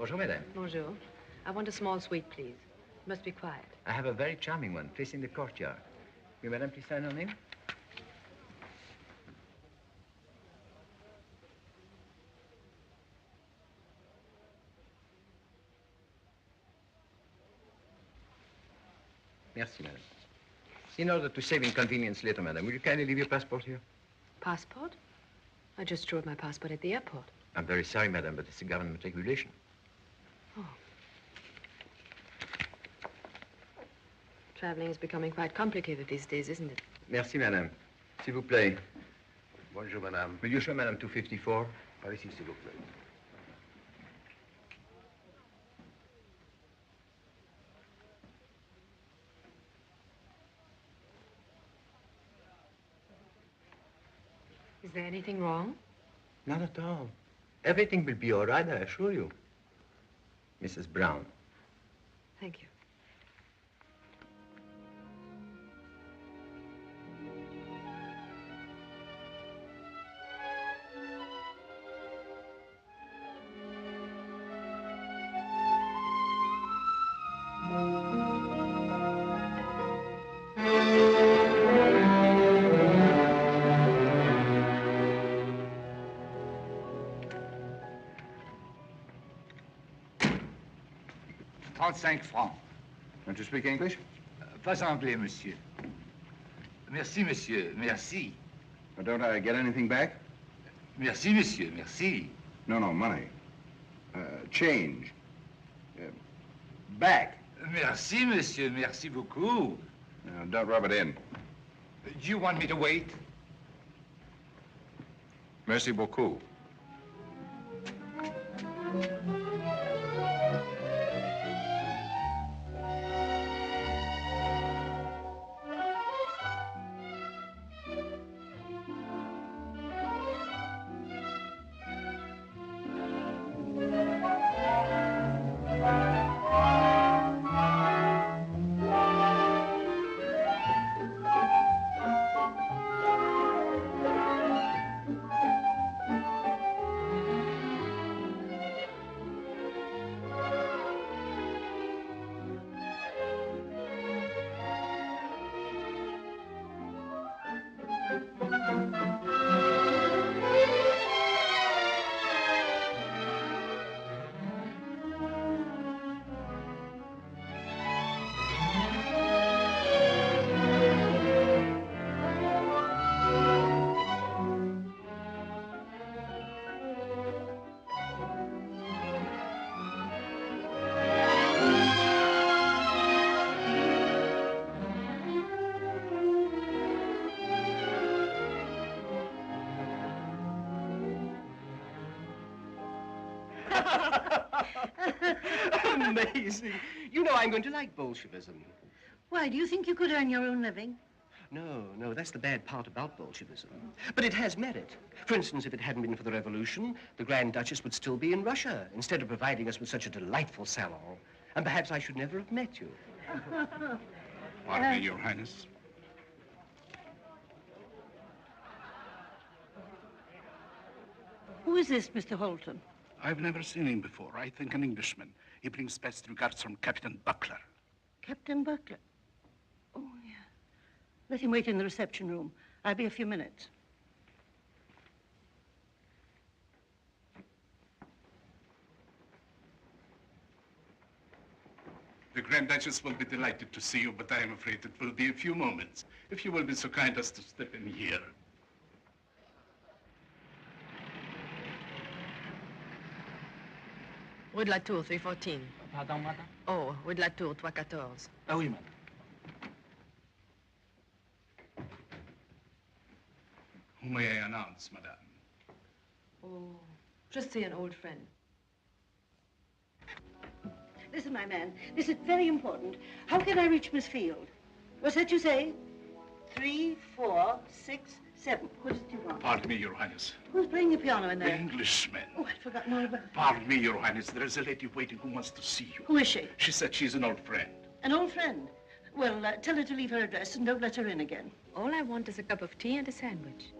Bonjour, madame. Bonjour. I want a small suite, please. Must be quiet. I have a very charming one, facing the courtyard. Will madame please sign her name? Merci, madame. In order to save inconvenience later, madame, will you kindly leave your passport here? Passport? I just drove my passport at the airport. I'm very sorry, madame, but it's a government regulation. Oh. Traveling is becoming quite complicated these days, isn't it? Merci, madame. S'il vous plaît. Bonjour, madame. Will you show madame 254? Par ici, s'il vous plaît. Is there anything wrong? Not at all. Everything will be all right, I assure you. Mrs. Brown. Thank you. $35. Don't you speak English? Pas anglais, monsieur. Merci, monsieur. Merci. Well, don't I get anything back? Merci, monsieur. Merci. No, money. Change. Back. Merci, monsieur. Merci beaucoup. Now, don't rub it in. Do you want me to wait? Merci beaucoup. Amazing. You know I'm going to like Bolshevism. Why, do you think you could earn your own living? No, that's the bad part about Bolshevism. But it has merit. For instance, if it hadn't been for the revolution, the Grand Duchess would still be in Russia, instead of providing us with such a delightful salon. And perhaps I should never have met you. Pardon me, Your Highness. Who is this, Mr. Holton? I've never seen him before. I think an Englishman. He brings best regards from Captain Buckler. Captain Buckler? Oh, yeah. Let him wait in the reception room. I'll be a few minutes. The Grand Duchess will be delighted to see you, but I am afraid it will be a few moments. If you will be so kind as to step in here. Rue de la Tour, 314. Pardon, madame? Oh, Rue de la Tour, 314. Ah oui, madame. Who may I announce, madame? Oh, just see an old friend. Listen, my man, this is very important. How can I reach Miss Field? What's that you say? 3, 4, 6, 7. What did you want? Pardon me, Your Highness. Who's playing the piano in The there? Englishman. Oh, I'd forgotten all about it. Pardon me, Your Highness. There is a lady waiting who wants to see you. Who is she? She said she's an old friend. An old friend? Well, tell her to leave her address and don't let her in again. All I want is a cup of tea and a sandwich.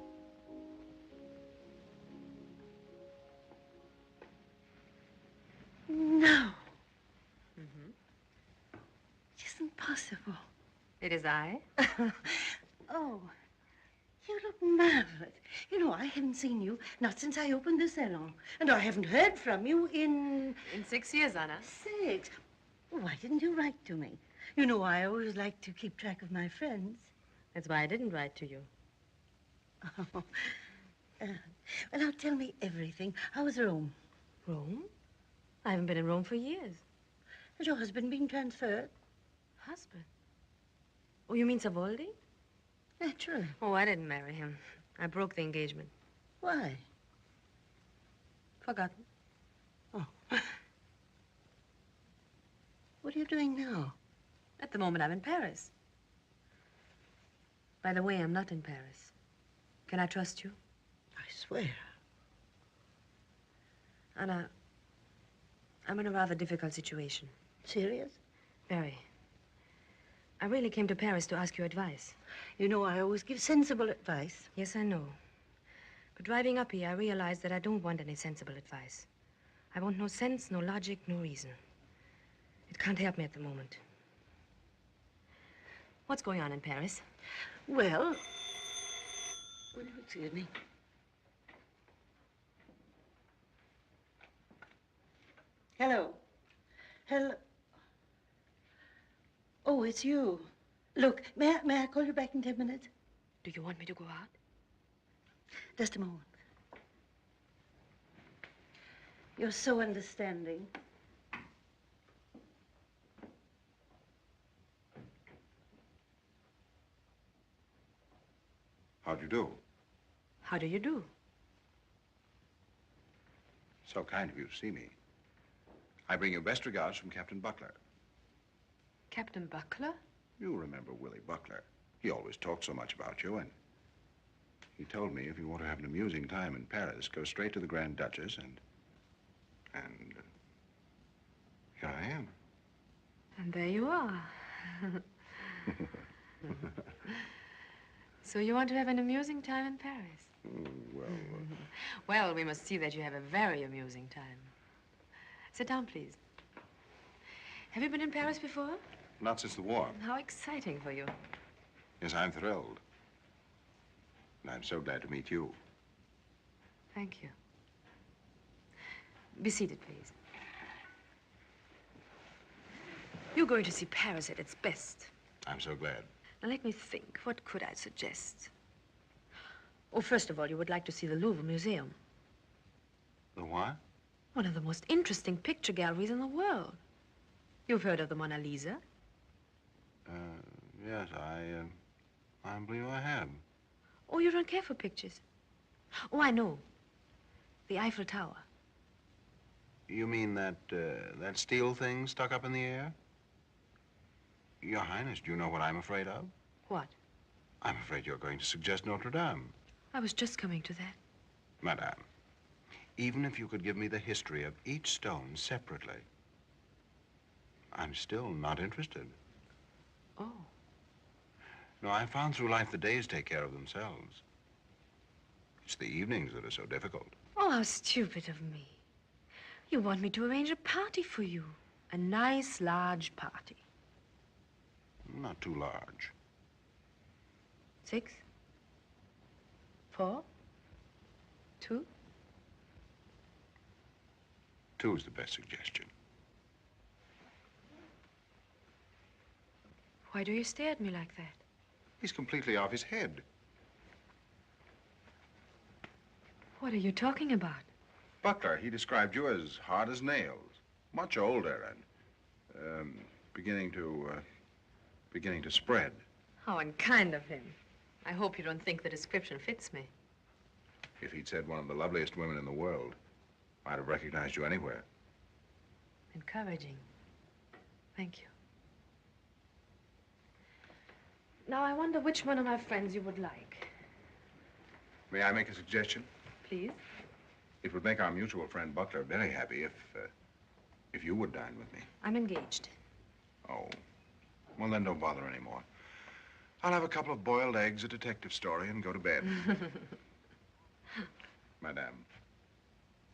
No, possible? It is I. Oh, you look marvelous. You know, I haven't seen you, not since I opened the salon. And I haven't heard from you in... In 6 years, Anna. 6. Why didn't you write to me? You know, I always like to keep track of my friends. That's why I didn't write to you. Oh. Well, now tell me everything. How was Rome? Rome? I haven't been in Rome for years. Has your husband been transferred? Husband? Oh, you mean Savoldi? Naturally. Oh, I didn't marry him. I broke the engagement. Why? Forgotten. Oh. What are you doing now? At the moment, I'm in Paris. By the way, I'm not in Paris. Can I trust you? I swear. Anna, I'm in a rather difficult situation. Serious? Very. I really came to Paris to ask your advice. You know, I always give sensible advice. Yes, I know. But driving up here, I realized that I don't want any sensible advice. I want no sense, no logic, no reason. It can't help me at the moment. What's going on in Paris? Well, excuse me. Hello. Hello. Oh, it's you. Look, may I call you back in 10 minutes? Do you want me to go out? Just a moment. You're so understanding. How'd you do? How do you do? So kind of you to see me. I bring you best regards from Captain Buckler. Captain Buckler? You remember Willie Buckler. He always talked so much about you, and he told me if you want to have an amusing time in Paris, go straight to the Grand Duchess and here I am. And there you are. So you want to have an amusing time in Paris? Well, we must see that you have a very amusing time. Sit down, please. Have you been in Paris before? Not since the war. How exciting for you. Yes, I'm thrilled. And I'm so glad to meet you. Thank you. Be seated, please. You're going to see Paris at its best. I'm so glad. Now, let me think. What could I suggest? Oh, first of all, you would like to see the Louvre Museum. The what? One of the most interesting picture galleries in the world. You've heard of the Mona Lisa? Yes, I believe I have. Oh, you don't care for pictures? Oh, I know. The Eiffel Tower. You mean that steel thing stuck up in the air? Your Highness, do you know what I'm afraid of? What? I'm afraid you're going to suggest Notre Dame. I was just coming to that. Madame, even if you could give me the history of each stone separately, I'm still not interested. Oh. No, I found through life the days take care of themselves. It's the evenings that are so difficult. Oh, how stupid of me. You want me to arrange a party for you. A nice, large party. Not too large. 6? 4? 2? 2 is the best suggestion. Why do you stare at me like that? He's completely off his head. What are you talking about? Buckler, he described you as hard as nails, much older and beginning to spread. How unkind of him. I hope you don't think the description fits me. If he'd said one of the loveliest women in the world, I'd have recognized you anywhere. Encouraging. Thank you. Now, I wonder which one of my friends you would like. May I make a suggestion? Please? It would make our mutual friend Buckler very happy if you would dine with me. I'm engaged. Oh. Well, then don't bother anymore. I'll have a couple of boiled eggs, a detective story, and go to bed. Madame,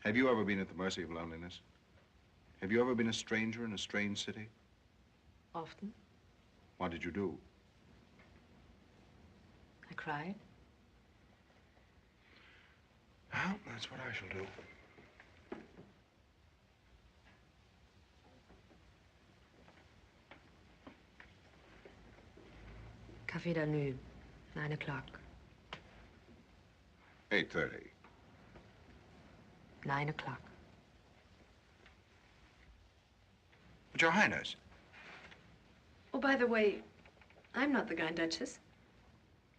have you ever been at the mercy of loneliness? Have you ever been a stranger in a strange city? Often. What did you do? I cried. Well, that's what I shall do. Café de la Nuit, 9 o'clock. 8:30. 9 o'clock. But, Your Highness. Oh, by the way, I'm not the Grand Duchess.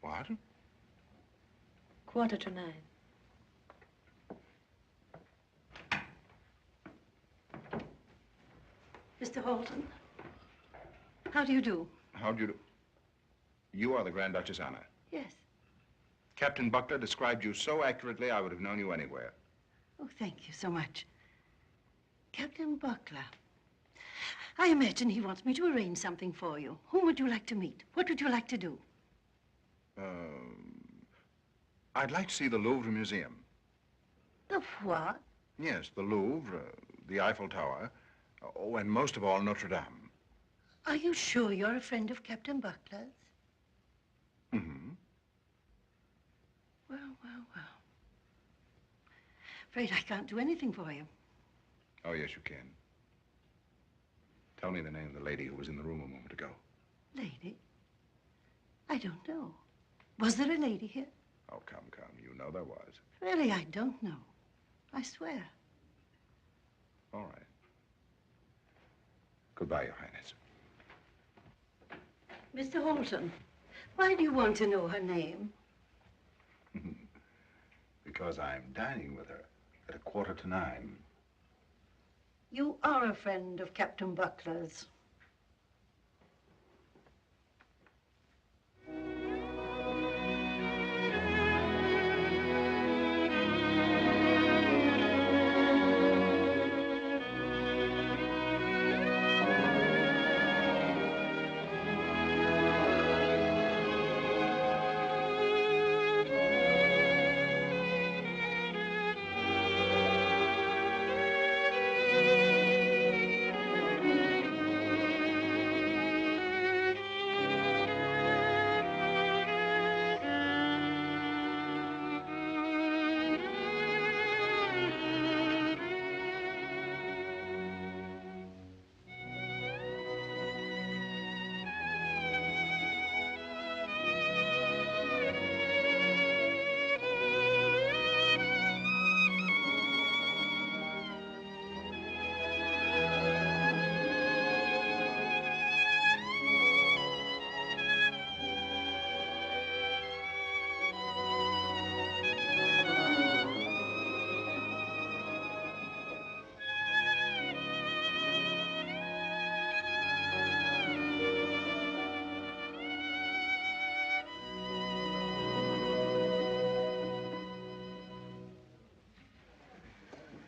What? 9:15. Mr. Holton, how do you do? How do you do? You are the Grand Duchess Anna. Yes. Captain Buckler described you so accurately, I would have known you anywhere. Oh, thank you so much. Captain Buckler. I imagine he wants me to arrange something for you. Whom would you like to meet? What would you like to do? I'd like to see the Louvre Museum. The what? Yes, the Louvre, the Eiffel Tower, oh, and most of all, Notre Dame. Are you sure you're a friend of Captain Buckler's? Mm-hmm. Well. Afraid I can't do anything for you. Oh, yes, you can. Tell me the name of the lady who was in the room a moment ago. Lady? I don't know. Was there a lady here? Oh, come. You know there was. Really, I don't know. I swear. All right. Goodbye, Your Highness. Mr. Holton, why do you want to know her name? Because I'm dining with her at 9:15. You are a friend of Captain Buckler's.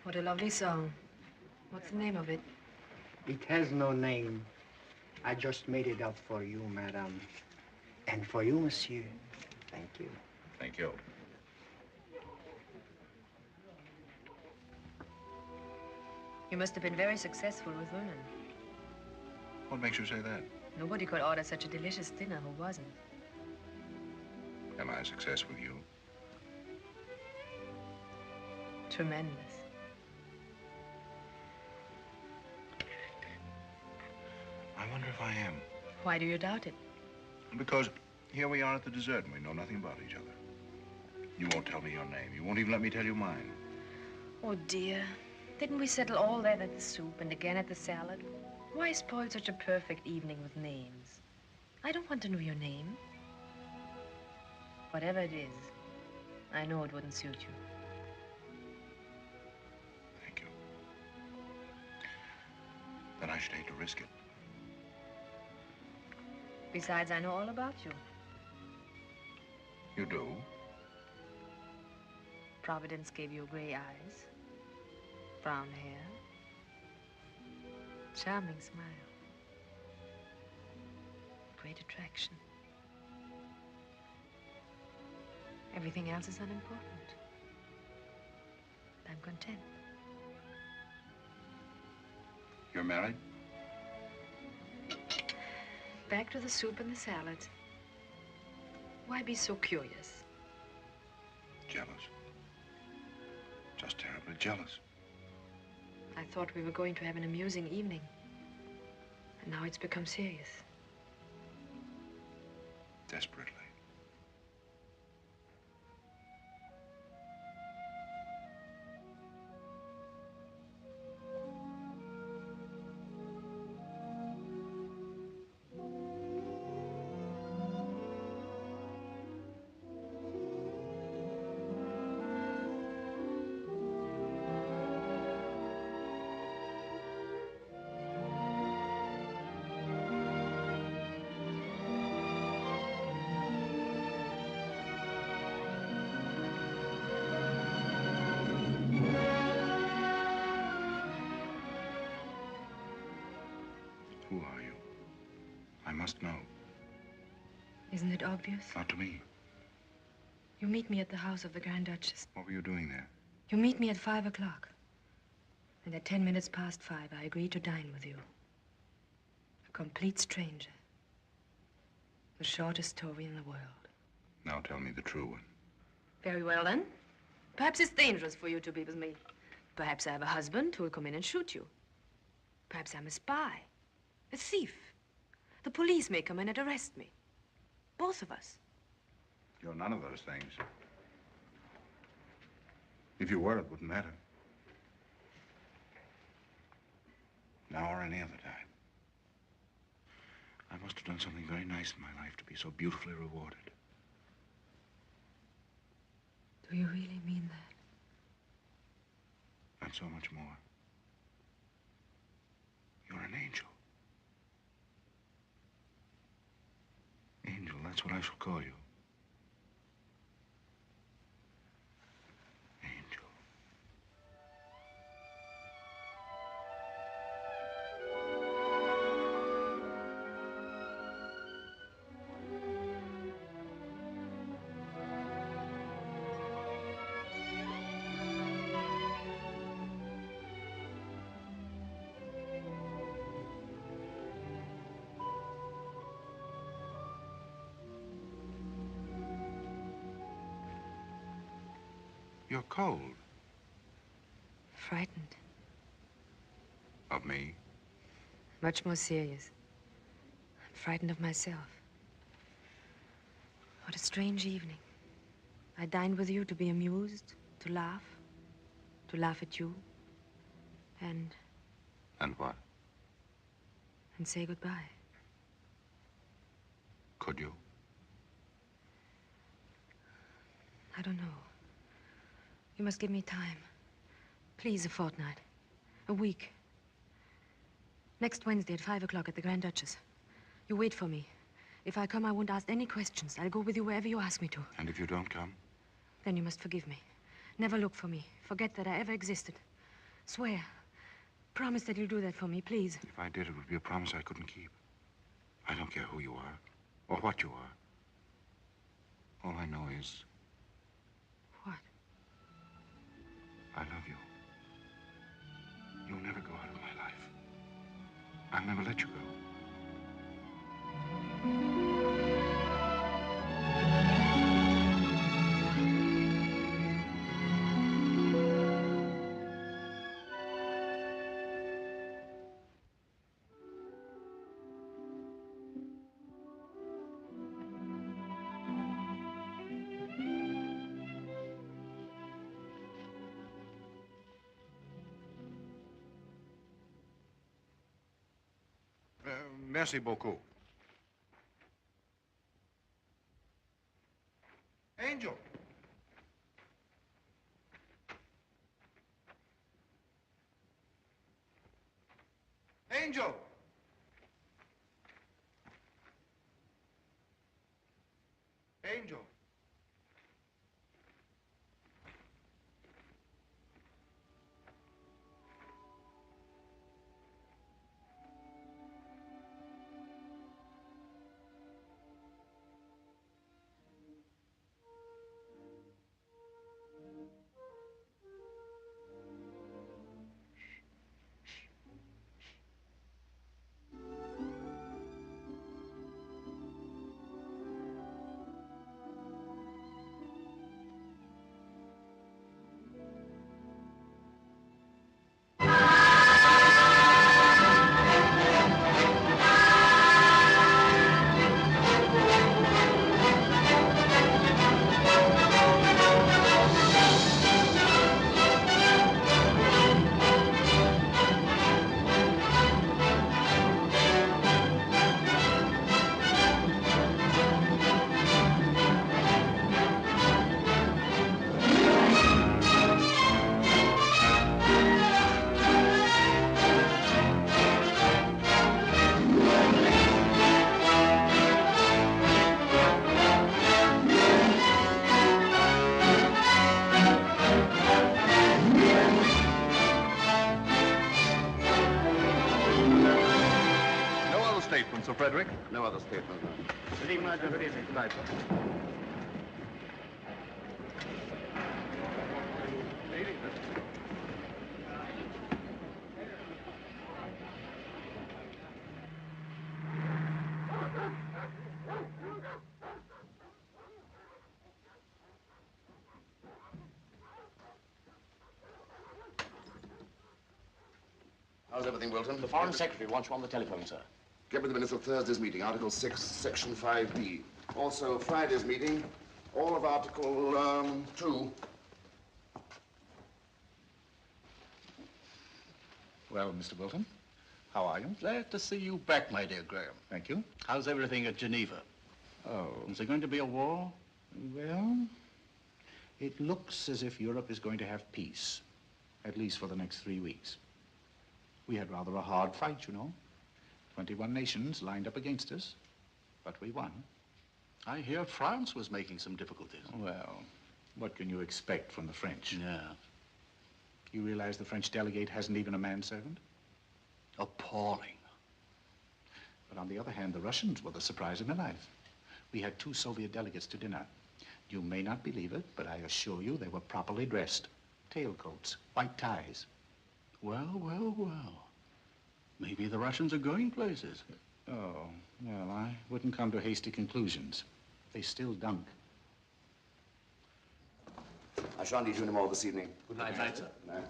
What a lovely song. What's the name of it? It has no name. I just made it up for you, madame. And for you, monsieur. Thank you. Thank you. You must have been very successful with women. What makes you say that? Nobody could order such a delicious dinner who wasn't. Am I a success with you? Tremendous. I wonder if I am. Why do you doubt it? Because here we are at the dessert and we know nothing about each other. You won't tell me your name. You won't even let me tell you mine. Oh, dear. Didn't we settle all that at the soup and again at the salad? Why spoil such a perfect evening with names? I don't want to know your name. Whatever it is, I know it wouldn't suit you. Thank you. Then I should hate to risk it. Besides, I know all about you. You do? Providence gave you gray eyes, brown hair, charming smile, great attraction. Everything else is unimportant. I'm content. You're married? back to the soup and the salads. Why be so curious? Jealous. Just terribly jealous. I thought we were going to have an amusing evening. And now it's become serious. Desperately. Who are you? I must know. Isn't it obvious? Not to me. You meet me at the house of the Grand Duchess. What were you doing there? You meet me at 5 o'clock. And at 10 minutes past 5, I agree to dine with you. A complete stranger. The shortest story in the world. Now tell me the true one. Very well, then. Perhaps it's dangerous for you to be with me. Perhaps I have a husband who will come in and shoot you. Perhaps I'm a spy. A thief. The police may come in and arrest me. Both of us. You're none of those things. If you were, it wouldn't matter. Now or any other time. I must have done something very nice in my life to be so beautifully rewarded. Do you really mean that? And so much more. You're an angel. Angel, that's what I shall call you. Angel. You're cold. Frightened. Of me? Much more serious. I'm frightened of myself. What a strange evening. I dined with you to be amused, to laugh at you, and And what? say goodbye. Could you? I don't know. You must give me time. Please, a fortnight. A week. Next Wednesday at 5 o'clock at the Grand Duchess. You wait for me. If I come, I won't ask any questions. I'll go with you wherever you ask me to. And if you don't come? Then you must forgive me. Never look for me. Forget that I ever existed. Swear. Promise that you'll do that for me, please. If I did, it would be a promise I couldn't keep. I don't care who you are, or what you are. All I know is... What? I love you. You'll never go out of my life. I'll never let you go. Merci beaucoup. Angel. Angel. Angel. Sir Frederick? No other statement, no. Good evening, Good evening. Good night, sir. How's everything, Wilton? The Foreign Secretary wants you on the telephone, sir. Get me the minutes of Thursday's meeting, Article 6, Section 5B. Also, Friday's meeting, all of Article 2. Well, Mr. Wilton, how are you? Glad to see you back, my dear Graham. Thank you. How's everything at Geneva? Oh, Is there going to be a war? well, it looks as if Europe is going to have peace, at least for the next 3 weeks. We had rather a hard fight, you know. 21 nations lined up against us, but we won. I hear France was making some difficulties. Well, what can you expect from the French? Yeah. You realize the French delegate hasn't even a manservant? Appalling. But on the other hand, the Russians were the surprise of my life. We had 2 Soviet delegates to dinner. You may not believe it, but I assure you they were properly dressed. Tailcoats, white ties. Well, well, well. Maybe the Russians are going places. Oh, well, I wouldn't come to hasty conclusions. They still dunk. I shan't need you anymore this evening. Good night, sir. Good night.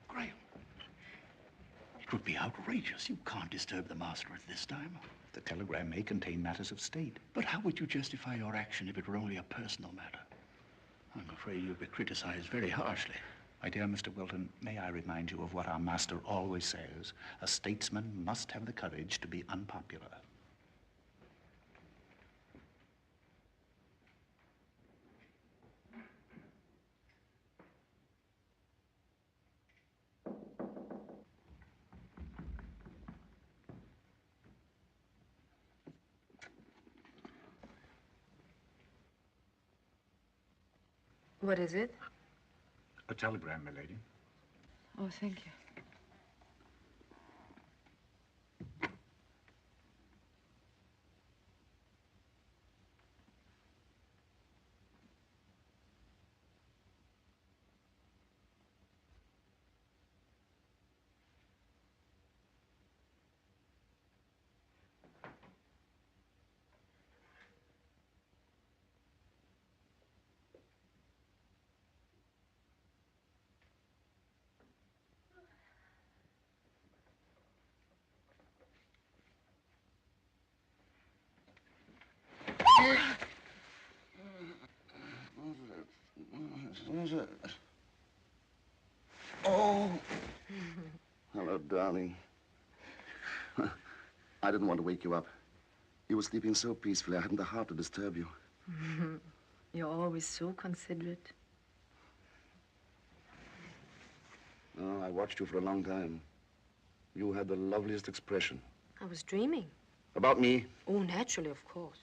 Graham, it would be outrageous. You can't disturb the master at this time. The telegram may contain matters of state. But how would you justify your action if it were only a personal matter? I'm afraid you'd be criticized very harshly. My dear Mr. Wilton, may I remind you of what our master always says? A statesman must have the courage to be unpopular. What is it? A telegram, my lady. Oh, thank you. Oh. Hello, darling. I didn't want to wake you up. You were sleeping so peacefully, I hadn't the heart to disturb you. You're always so considerate. Oh, I watched you for a long time. You had the loveliest expression. I was dreaming. About me? Oh, naturally, of course.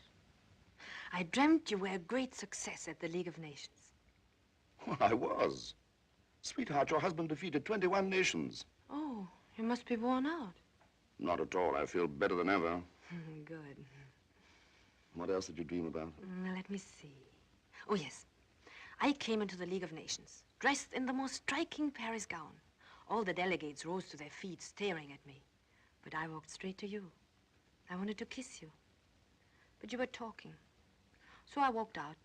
I dreamt you were a great success at the League of Nations. Well, I was. Sweetheart, your husband defeated 21 nations. Oh, you must be worn out. Not at all. I feel better than ever. Good. What else did you dream about? Now, let me see. Oh, yes. I came into the League of Nations, dressed in the most striking Paris gown. All the delegates rose to their feet, staring at me. But I walked straight to you. I wanted to kiss you. But you were talking. So I walked out.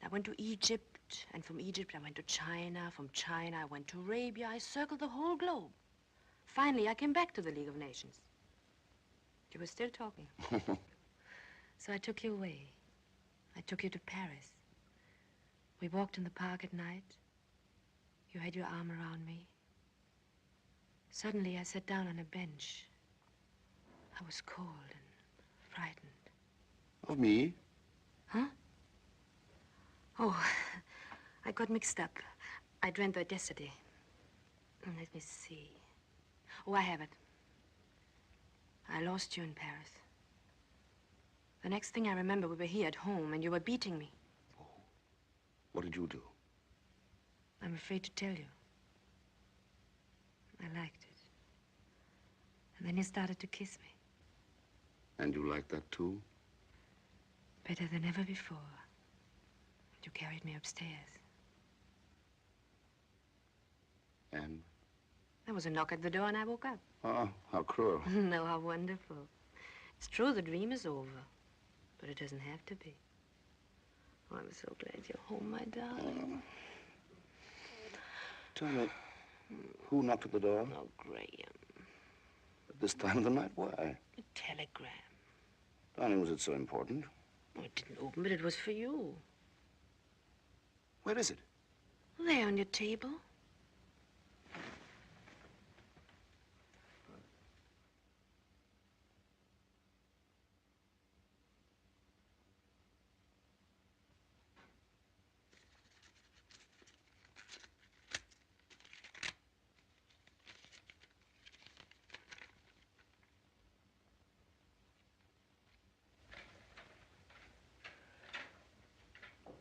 I went to Egypt, and from Egypt I went to China. From China I went to Arabia. I circled the whole globe. Finally, I came back to the League of Nations. You were still talking. So I took you away. I took you to Paris. We walked in the park at night. You had your arm around me. Suddenly, I sat down on a bench. I was cold and frightened. Of me? Huh? Oh, I got mixed up. I dreamt that yesterday. Let me see. Oh, I have it. I lost you in Paris. The next thing I remember, we were here at home, and you were beating me. Oh. What did you do? I'm afraid to tell you. I liked it. And then you started to kiss me. And you liked that, too? Better than ever before. You carried me upstairs. And? There was a knock at the door, and I woke up. Oh, how cruel. No, how wonderful. It's true, the dream is over. But it doesn't have to be. Oh, I'm so glad you're home, my darling. Tell me, who knocked at the door? Oh, Graham. At this time of the night? Why? A telegram. Darling, was it so important? Oh, it didn't open, but it was for you. Where is it? There on your table.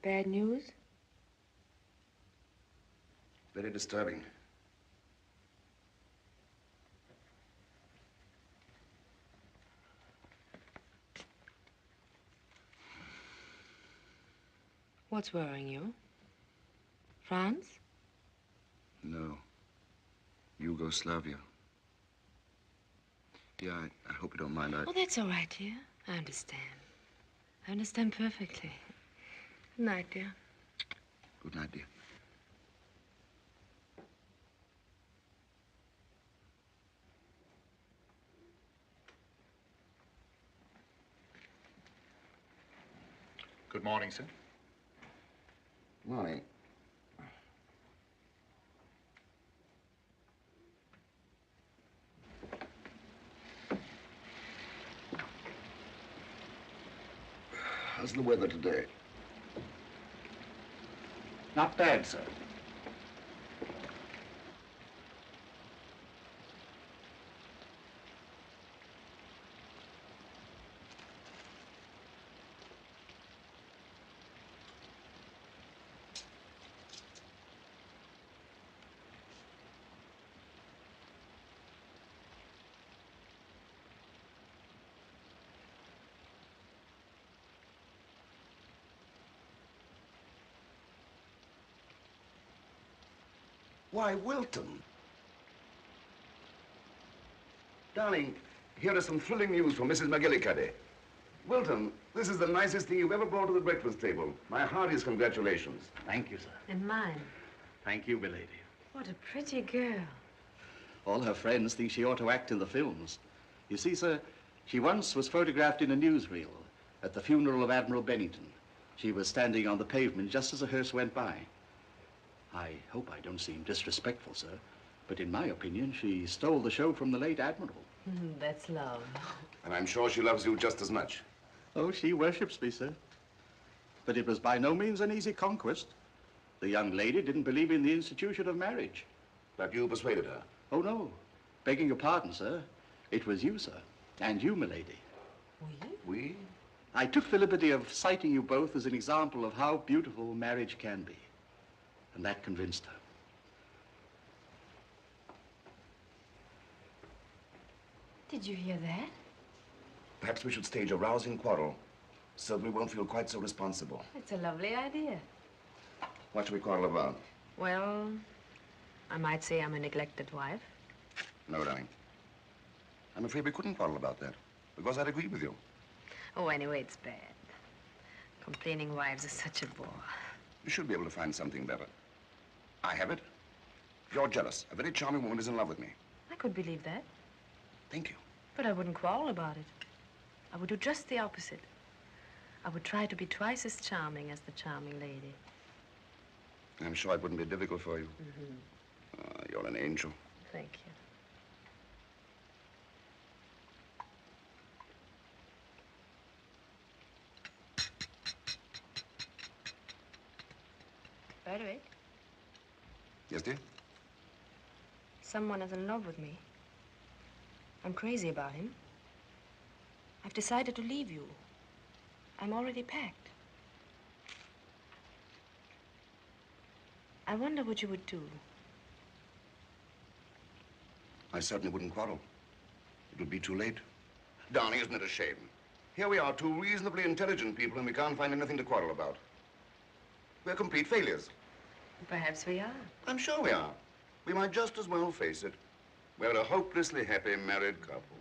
Bad news? Very disturbing. What's worrying you? France? No. Yugoslavia. Yeah, I hope you don't mind. Oh, that's all right, dear. I understand. I understand perfectly. Good night, dear. Good night, dear. Good morning, sir. Morning. How's the weather today? Not bad, sir. Why, Wilton. Darling, here is some thrilling news from Mrs. McGillicuddy. Wilton, this is the nicest thing you've ever brought to the breakfast table. My heartiest congratulations. Thank you, sir. And mine. Thank you, milady. What a pretty girl. All her friends think she ought to act in the films. You see, sir, she once was photographed in a newsreel at the funeral of Admiral Bennington. She was standing on the pavement just as a hearse went by. I hope I don't seem disrespectful, sir, but in my opinion, she stole the show from the late Admiral. That's love. And I'm sure she loves you just as much. Oh, she worships me, sir. But it was by no means an easy conquest. The young lady didn't believe in the institution of marriage. But you persuaded her. Oh, no. Begging your pardon, sir. It was you, sir. And you, milady. We? I took the liberty of citing you both as an example of how beautiful marriage can be. And that convinced her. Did you hear that? Perhaps we should stage a rousing quarrel so that we won't feel quite so responsible. It's a lovely idea. What should we quarrel about? Well, I might say I'm a neglected wife. No, darling. I'm afraid we couldn't quarrel about that, because I'd agree with you. Oh, anyway, it's bad. Complaining wives are such a bore. You should be able to find something better. I have it. You're jealous. A very charming woman is in love with me. I could believe that. Thank you. But I wouldn't quarrel about it. I would do just the opposite. I would try to be twice as charming as the charming lady. I'm sure it wouldn't be difficult for you. You're an angel. Thank you. By the way, Yes, dear? someone is in love with me. I'm crazy about him. I've decided to leave you. I'm already packed. I wonder what you would do. I certainly wouldn't quarrel. It would be too late. Darling, isn't it a shame? Here we are, two reasonably intelligent people, and we can't find anything to quarrel about. We're complete failures. Perhaps we are. I'm sure we are. We might just as well face it. We're a hopelessly happy married couple.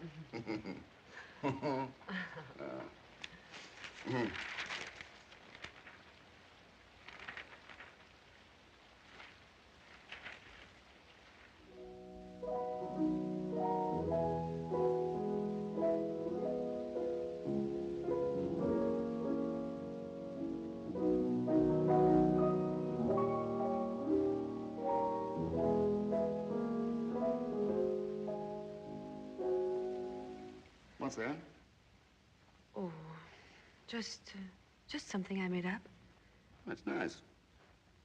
What's that? Oh, just something I made up. That's nice.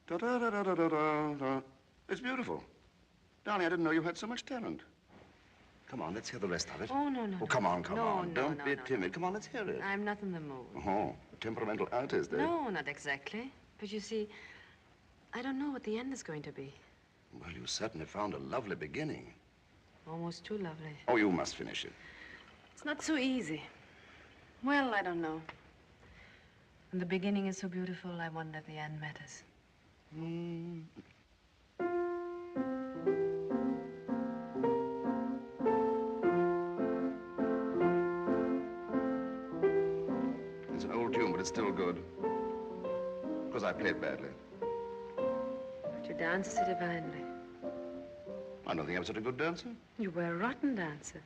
Da-da-da-da-da-da-da. It's beautiful. Darling, I didn't know you had so much talent. Come on, let's hear the rest of it. Oh, no, no. Oh, come on, come on. No, Don't no, be no, timid. no. Come on, let's hear it. I'm not in the mood. Oh, a temperamental artist, eh? No, not exactly. But you see, I don't know what the end is going to be. Well, you certainly found a lovely beginning. Almost too lovely. Oh, you must finish it. It's not so easy. Well, I don't know. When the beginning is so beautiful, I wonder if the end matters. It's an old tune, but it's still good. Because I played badly. But you danced so divinely. I don't think I'm such a good dancer. You were a rotten dancer.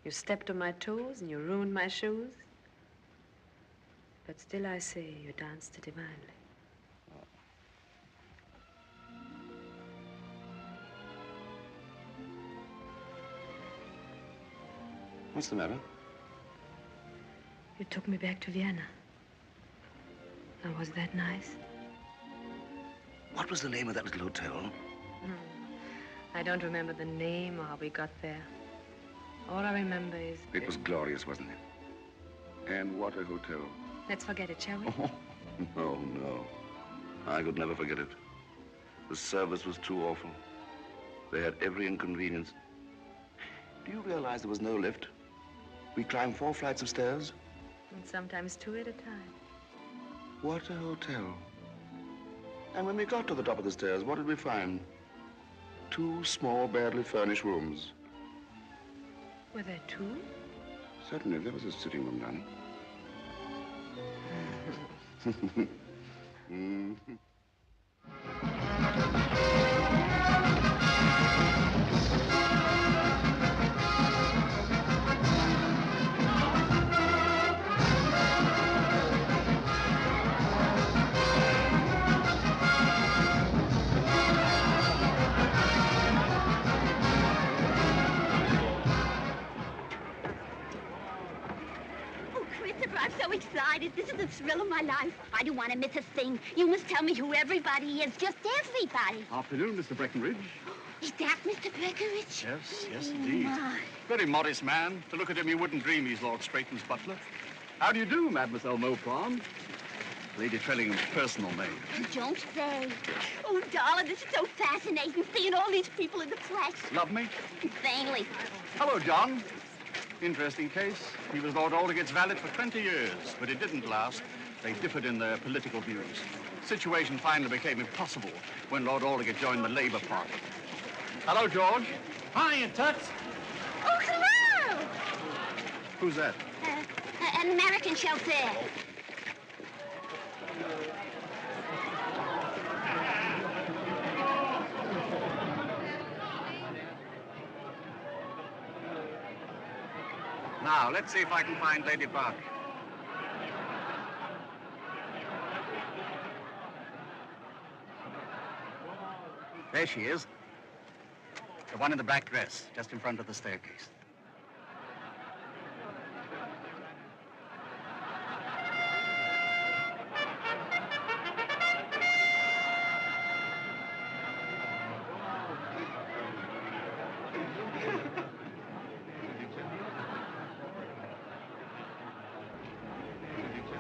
You stepped on my toes and you ruined my shoes. But still I say you danced divinely. What's the matter? You took me back to Vienna. Now, was that nice? What was the name of that little hotel? I don't remember the name or how we got there. All I remember is... It was glorious, wasn't it? And what a hotel. Let's forget it, shall we? Oh, no, no. I could never forget it. The service was too awful. They had every inconvenience. Do you realize there was no lift? We climbed 4 flights of stairs. And sometimes 2 at a time. What a hotel. And when we got to the top of the stairs, what did we find? 2 small, badly furnished rooms. Were there 2? Certainly, there was a sitting room, darling. excited. This is the thrill of my life. I don't want to miss a thing. You must tell me who everybody is. Just everybody. Afternoon, Mr. Breckenridge. Is that Mr. Breckenridge? Yes, indeed. My. Very modest man. To look at him, you wouldn't dream he's Lord Straighton's butler. How do you do, Mademoiselle Mauplan? Lady Trellingham's personal maid. You don't say. Oh, darling, this is so fascinating, seeing all these people in the flesh. Love me? Insanely. Hello, John. Interesting case. He was Lord Aldergate's valet for 20 years, but it didn't last. They differed in their political views. The situation finally became impossible when Lord Aldergate joined the Labour Party. Hello, George. Hi, Toots. Oh, hello! Who's that? An American chauffeur. Now, let's see if I can find Lady Buck. There she is. The one in the black dress, just in front of the staircase.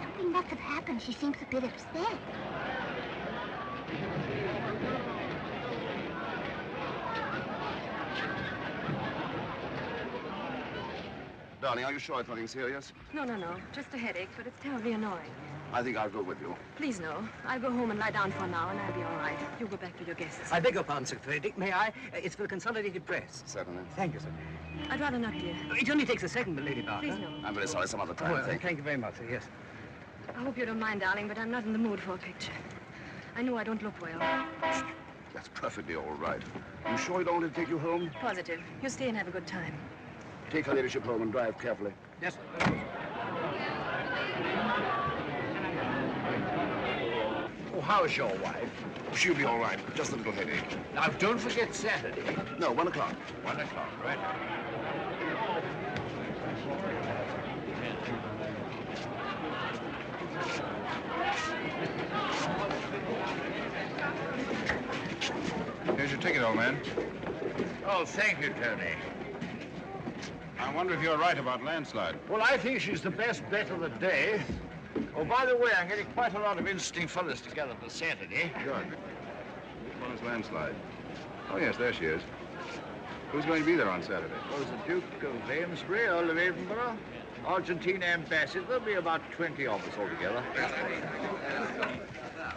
Something must have happened. She seems a bit upset. Darling, are you sure it's nothing serious? No. Just a headache, but it's terribly annoying. I think I'll go with you. Please, no. I'll go home and lie down for now, and I'll be all right. You go back with your guests. I beg your pardon, Sir Frederick. May I? It's for the Consolidated Press. Certainly. Thank you, sir. I'd rather not, dear. It only takes a second, Lady Barker. Please, no. I'm very sorry. Some other time. Well, thank you very much, sir. Yes. I hope you don't mind, darling, but I'm not in the mood for a picture. I know I don't look well. That's perfectly all right. You sure you don't want to take you home? Positive. You stay and have a good time. Take her ladyship home and drive carefully. Yes, sir. Oh, how's your wife? She'll be all right. Just a little headache. Now, don't forget Saturday. No, 1 o'clock. 1 o'clock, right? Here's your ticket, old man. Oh, thank you, Tony. I wonder if you're right about landslide. Well, I think she's the best bet of the day. Oh, by the way, I'm getting quite a lot of interesting fellas together for Saturday. Good. Well, it's landslide. Oh, yes, there she is. Who's going to be there on Saturday? Well, there's the Duke of Amesbury, Earl of Edinburgh, Argentine ambassador. There'll be about 20 of us altogether.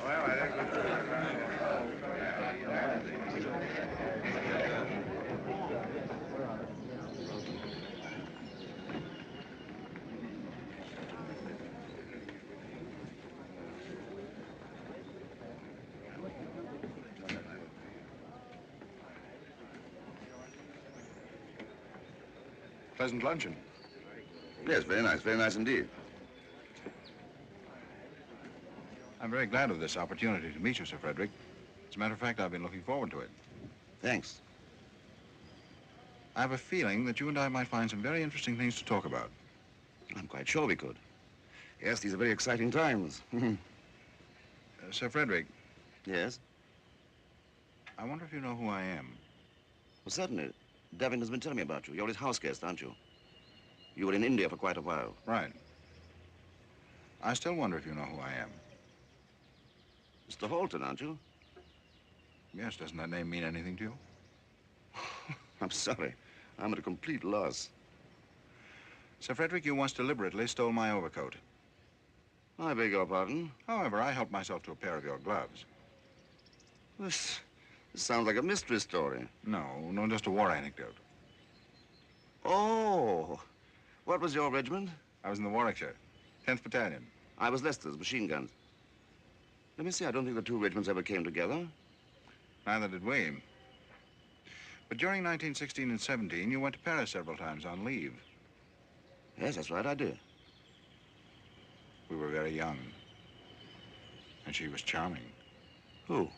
Well, I think... Pleasant luncheon. Yes, very nice indeed. I'm very glad of this opportunity to meet you, Sir Frederick. As a matter of fact, I've been looking forward to it. Thanks. I have a feeling that you and I might find some very interesting things to talk about. I'm quite sure we could. Yes, these are very exciting times. Sir Frederick. Yes? I wonder if you know who I am. Well, certainly. Devin has been telling me about you. You're his house guest, aren't you? You were in India for quite a while. Right. I still wonder if you know who I am. Mr. Halton, aren't you? Yes, doesn't that name mean anything to you? I'm sorry. I'm at a complete loss. Sir Frederick, you once deliberately stole my overcoat. I beg your pardon? However, I helped myself to a pair of your gloves. This sounds like a mystery story. No, just a war anecdote. Oh, what was your regiment? I was in the Warwickshire, 10th Battalion. I was Leicester's, machine guns. Let me see, I don't think the two regiments ever came together. Neither did we. But during 1916 and 17, you went to Paris several times on leave. Yes, that's right, I did. We were very young. And she was charming. Who?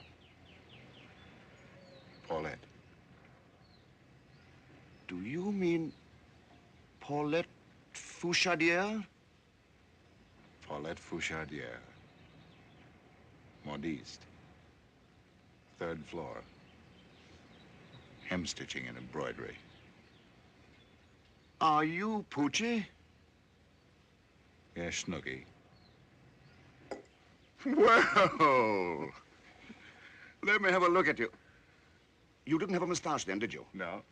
Paulette. Do you mean Paulette Fouchadier? Paulette Fouchardière. Modiste. 3rd floor. Hemstitching and embroidery. Are you Poochie? Yes, Snooky. Well, let me have a look at you. You didn't have a moustache then, did you? No.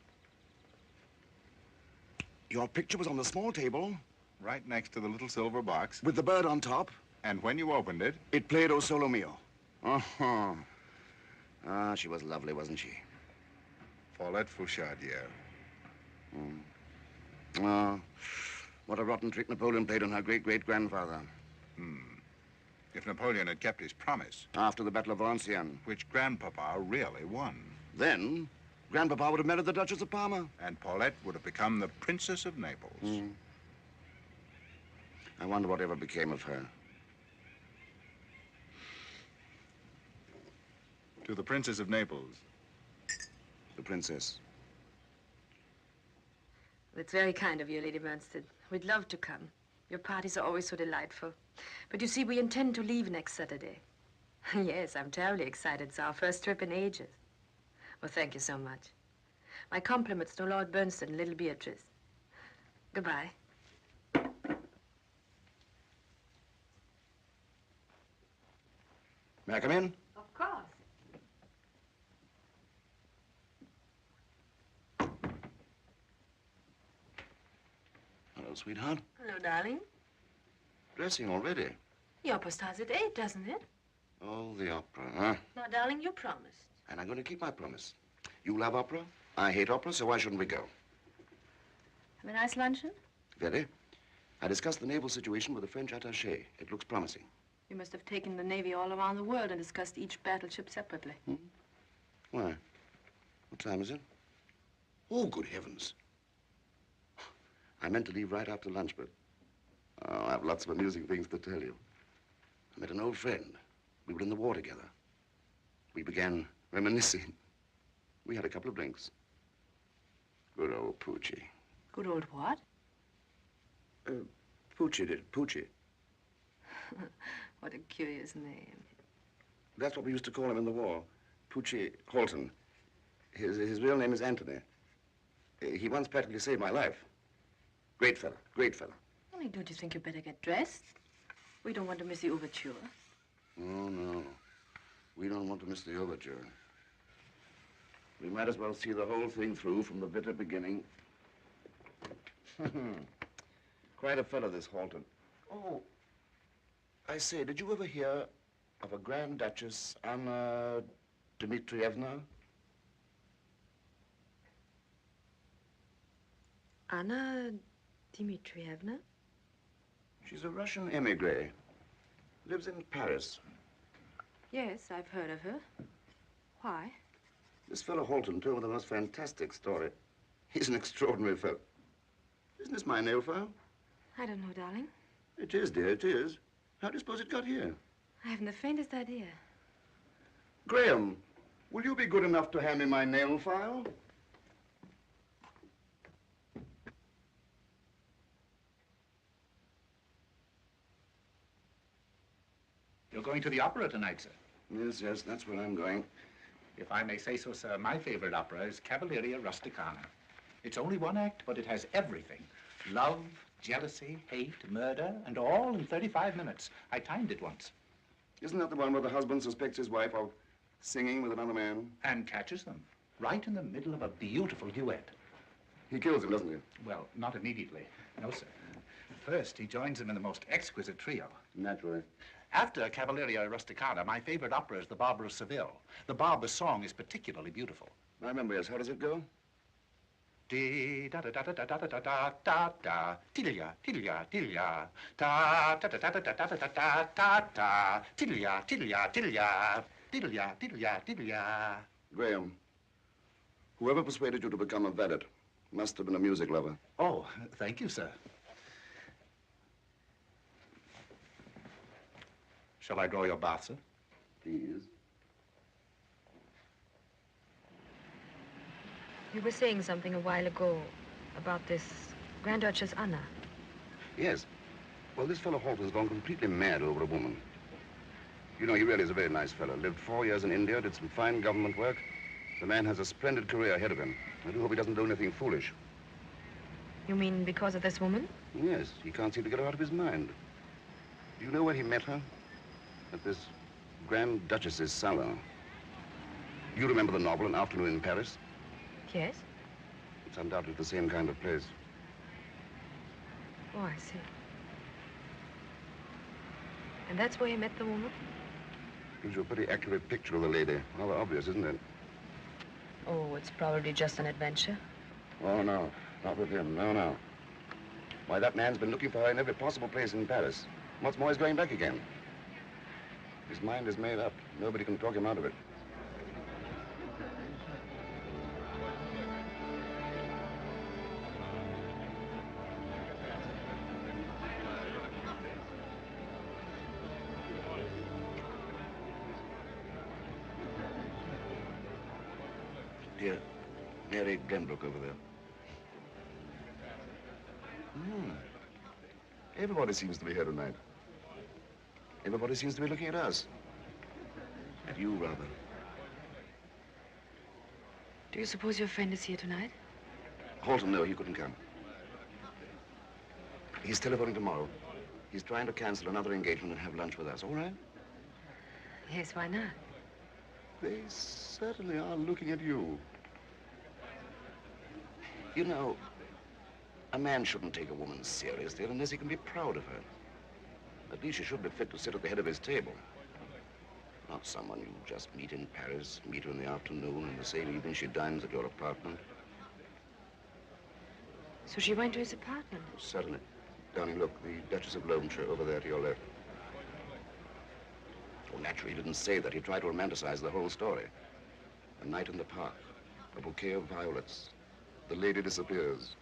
Your picture was on the small table. Right next to the little silver box. With the bird on top. And when you opened it... It played O Solo Mio. Uh-huh. Ah, she was lovely, wasn't she? Paulette Fouchardière. Ah, what a rotten trick Napoleon played on her great-great-grandfather. If Napoleon had kept his promise... After the Battle of Valenciennes. Which Grandpapa really won. Then, Grandpapa would have married the Duchess of Parma. And Paulette would have become the Princess of Naples. I wonder whatever became of her. To the Princess of Naples. The princess. It's very kind of you, Lady Bernstein. We'd love to come. Your parties are always so delightful. But you see, we intend to leave next Saturday. Yes, I'm terribly excited. It's our first trip in ages. Well, thank you so much. My compliments to Lord Bernstein and little Beatrice. Goodbye. May I come in? Of course. Hello, sweetheart. Hello, darling. Dressing already? The opera starts at 8, doesn't it? Oh, the opera, huh? Now, darling, you promised. And I'm going to keep my promise. You love opera. I hate opera, so why shouldn't we go? Have a nice luncheon? Very. I discussed the naval situation with the French attaché. It looks promising. You must have taken the Navy all around the world and discussed each battleship separately. Why? What time is it? Oh, good heavens. I meant to leave right after lunch, but I have lots of amusing things to tell you. I met an old friend. We were in the war together. We began reminiscing. We had a couple of drinks. Good old Poochie. Good old what? Poochie did. Poochie. What a curious name. That's what we used to call him in the war. Poochie Holton. His real name is Anthony. He once practically saved my life. Great fella, great fella. Only don't you think you better get dressed? We don't want to miss the overture. Oh, no. We don't want to miss the overture. We might as well see the whole thing through from the bitter beginning. Quite a fellow, this Halton. Oh, I say, did you ever hear of a Grand Duchess, Anna Dmitrievna? Anna Dmitrievna? She's a Russian emigre. Lives in Paris. Yes, I've heard of her. Why? This fellow Halton told me the most fantastic story. He's an extraordinary fellow. Isn't this my nail file? I don't know, darling. It is, dear, it is. How do you suppose it got here? I haven't the faintest idea. Graham, will you be good enough to hand me my nail file? You're going to the opera tonight, sir. Yes, yes, that's where I'm going. If I may say so, sir, my favorite opera is Cavalleria Rusticana. It's only one act, but it has everything. Love, jealousy, hate, murder, and all in 35 minutes. I timed it once. Isn't that the one where the husband suspects his wife of singing with another man? And catches them, right in the middle of a beautiful duet. He kills him, doesn't he? Well, not immediately. No, sir. First, he joins them in the most exquisite trio. Naturally. After Cavalleria Rusticana, my favorite opera is The Barber of Seville. The Barber's song is particularly beautiful. I remember, yes. How does it go? Dee da da da da da da da da da da tilia tilia tilia da da da da da da da da da da tilia tilia tilia tilia tilia tilia. Graham, whoever persuaded you to become a valet must have been a music lover. Oh, thank you, sir. Shall I draw your bath, sir? Please. You were saying something a while ago about this Grand Duchess Anna. Yes. Well, this fellow Halton's gone completely mad over a woman. You know, he really is a very nice fellow. Lived 4 years in India, did some fine government work. The man has a splendid career ahead of him. I do hope he doesn't do anything foolish. You mean because of this woman? Yes, he can't seem to get her out of his mind. Do you know where he met her? At this Grand Duchess's salon. You remember the novel, An Afternoon in Paris? Yes. It's undoubtedly the same kind of place. Oh, I see. And that's where you met the woman? Gives you a pretty accurate picture of the lady. Rather obvious, isn't it? Oh, it's probably just an adventure. Oh, no. Not with him. No, no. Why, that man's been looking for her in every possible place in Paris. What's more, he's going back again. His mind is made up. Nobody can talk him out of it. Dear Mary Glenbrook over there. Everybody seems to be here tonight. Everybody seems to be looking at us. At you, rather. Do you suppose your friend is here tonight? Halton, no, he couldn't come. He's telephoning tomorrow. He's trying to cancel another engagement and have lunch with us, all right? Yes, why not? They certainly are looking at you. You know, a man shouldn't take a woman seriously unless he can be proud of her. At least she should be fit to sit at the head of his table. Not someone you just meet in Paris, meet her in the afternoon, and the same evening she dines at your apartment. So she went to his apartment? Certainly. Darling, look, the Duchess of Loamshire over there to your left. Oh, naturally, he didn't say that. He tried to romanticize the whole story. A night in the park, a bouquet of violets. The lady disappears.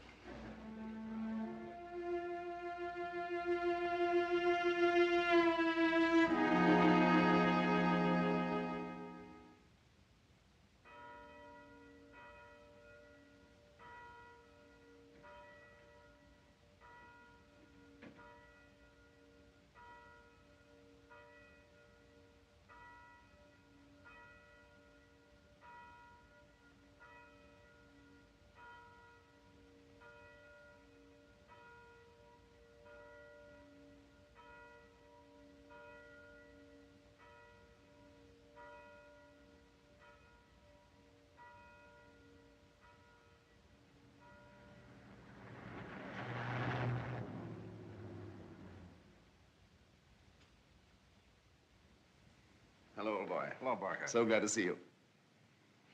Hello, old boy. Hello, Barker. So glad to see you.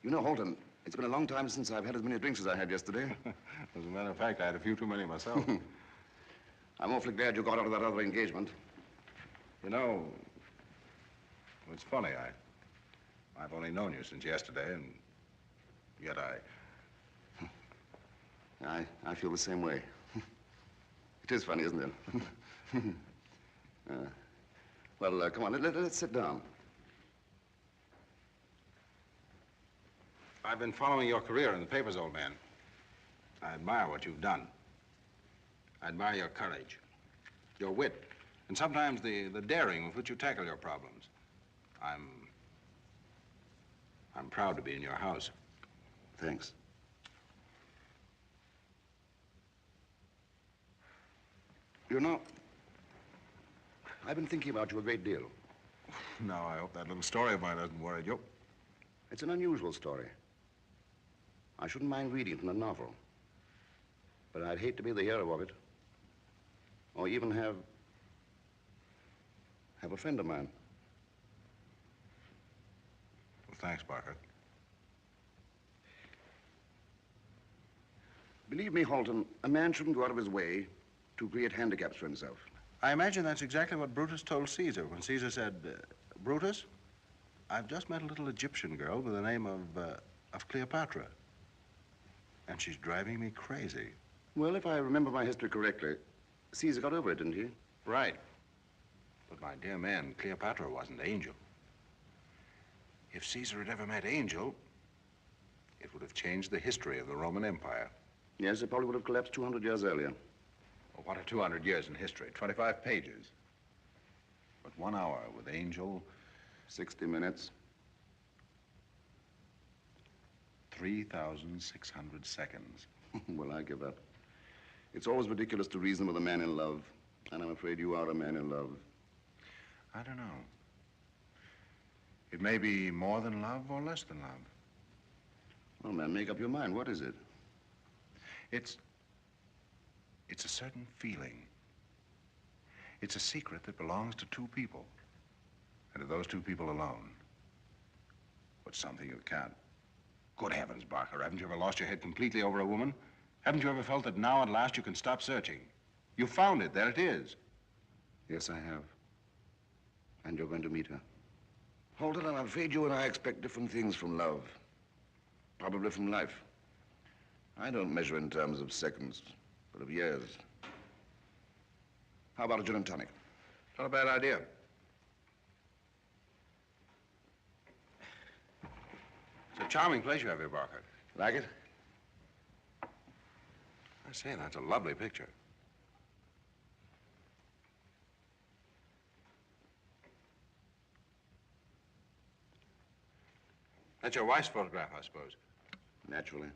You know, Halton, it's been a long time since I've had as many drinks as I had yesterday. As a matter of fact, I had a few too many myself. I'm awfully glad you got out of that other engagement. You know, it's funny. I've only known you since yesterday, and yet I feel the same way. It is funny, isn't it? Well, come on, let's sit down. I've been following your career in the papers, old man. I admire what you've done. I admire your courage, your wit, and sometimes the daring with which you tackle your problems. I'm proud to be in your house. Thanks. You know, I've been thinking about you a great deal. Now, I hope that little story of mine hasn't worried you. It's an unusual story. I shouldn't mind reading it in a novel. But I'd hate to be the hero of it. Or even have a friend of mine. Well, thanks, Barker. Believe me, Halton, a man shouldn't go out of his way to create handicaps for himself. I imagine that's exactly what Brutus told Caesar when Caesar said, Brutus, I've just met a little Egyptian girl by the name of Cleopatra. And she's driving me crazy. Well, if I remember my history correctly, Caesar got over it, didn't he? Right. But my dear man, Cleopatra wasn't Angel. If Caesar had ever met Angel, it would have changed the history of the Roman Empire. Yes, it probably would have collapsed 200 years earlier. Well, what are 200 years in history? 25 pages. But 1 hour with Angel, 60 minutes. 3,600 seconds. Well, I give up. It's always ridiculous to reason with a man in love. And I'm afraid you are a man in love. I don't know. It may be more than love or less than love. Well, man, make up your mind. What is it? It's a certain feeling. It's a secret that belongs to two people. And to those two people alone. But something you can't. Good heavens, Barker, haven't you ever lost your head completely over a woman? Haven't you ever felt that now at last you can stop searching? You found it. There it is. Yes, I have. And you're going to meet her. Holden, I'm afraid you and I expect different things from love. Probably from life. I don't measure in terms of seconds, but of years. How about a gin and tonic? Not a bad idea. It's a charming place you have here, Barker. Like it? I say, that's a lovely picture. That's your wife's photograph, I suppose. Naturally.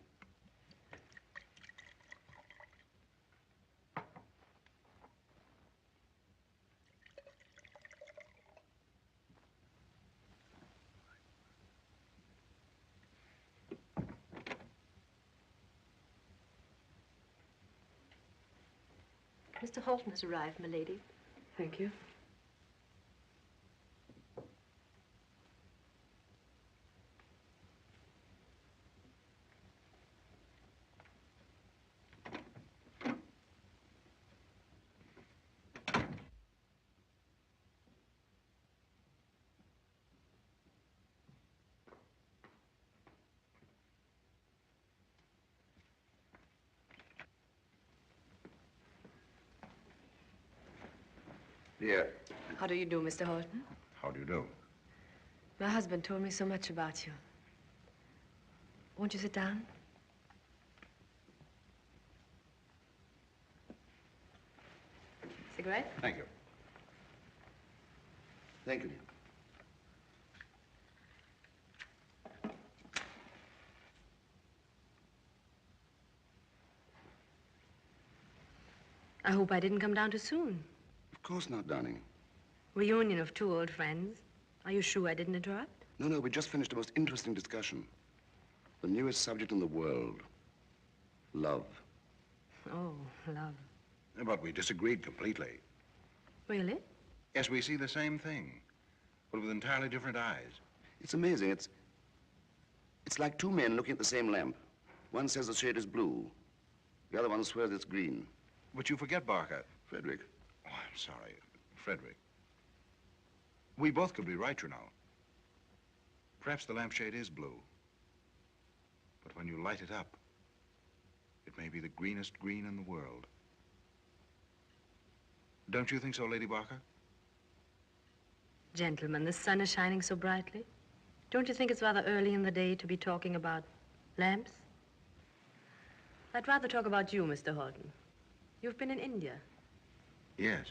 Mr. Holton has arrived, milady. Thank you. Dear. How do you do, Mr. Holton? How do you do? My husband told me so much about you. Won't you sit down? Cigarette? Thank you. Thank you, dear. I hope I didn't come down too soon. Of course not, darling. Reunion of two old friends. Are you sure I didn't interrupt? No, we just finished a most interesting discussion. The newest subject in the world. Love. Oh, love. But we disagreed completely. Really? Yes, we see the same thing, but with entirely different eyes. It's amazing. It's like two men looking at the same lamp. One says the shade is blue. The other one swears it's green. But you forget, Barker. Frederick. Oh, I'm sorry. Frederick. We both could be right, you know. Perhaps the lampshade is blue. But when you light it up, it may be the greenest green in the world. Don't you think so, Lady Barker? Gentlemen, the sun is shining so brightly. Don't you think it's rather early in the day to be talking about lamps? I'd rather talk about you, Mr. Holden. You've been in India. Yes.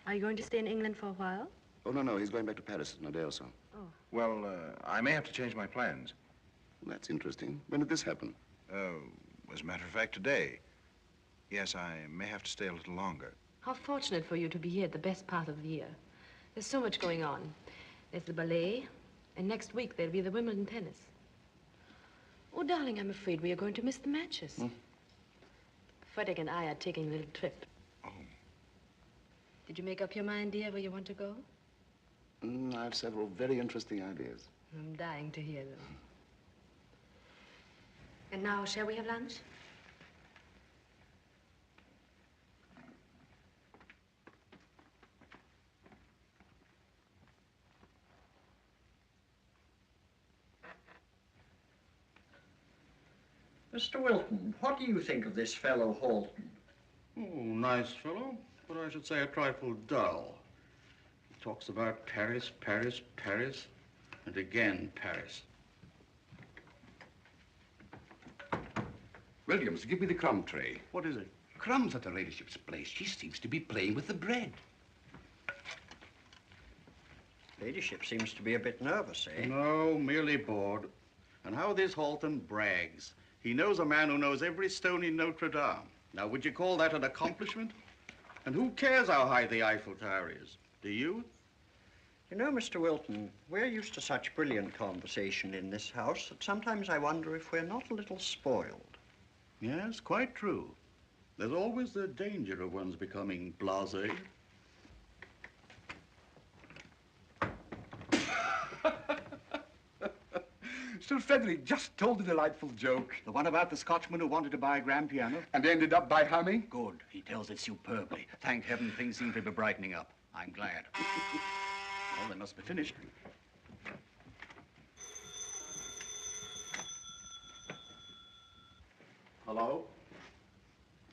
Are you going to stay in England for a while? Oh, no, he's going back to Paris in a day or so. Oh. Well, I may have to change my plans. Well, that's interesting. When did this happen? As a matter of fact, today. Yes, I may have to stay a little longer. How fortunate for you to be here at the best part of the year. There's so much going on. There's the ballet, and next week there'll be the Wimbledon tennis. Oh, darling, I'm afraid we are going to miss the matches. Frederick and I are taking a little trip. Oh. Did you make up your mind, dear, where you want to go? I have several very interesting ideas. I'm dying to hear them. And now, shall we have lunch? Mr. Wilton, what do you think of this fellow Holton? Oh, nice fellow, but I should say a trifle dull. He talks about Paris, Paris, Paris, and again Paris. Williams, give me the crumb tray. What is it? crumbs at her ladyship's place. She seems to be playing with the bread. Ladyship seems to be a bit nervous, eh? No, merely bored. And how this Halton brags. He knows a man who knows every stone in Notre Dame. Now, would you call that an accomplishment? And who cares how high the Eiffel Tower is? Do you? You know, Mr. Wilton, we're used to such brilliant conversation in this house that sometimes I wonder if we're not a little spoiled. Yes, quite true. There's always the danger of one's becoming blasé. Sir Frederick just told a delightful joke. The one about the Scotchman who wanted to buy a grand piano? And ended up by humming? Good. He tells it superbly. Thank heaven things seem to be brightening up. I'm glad. Well, they must be finished. Hello?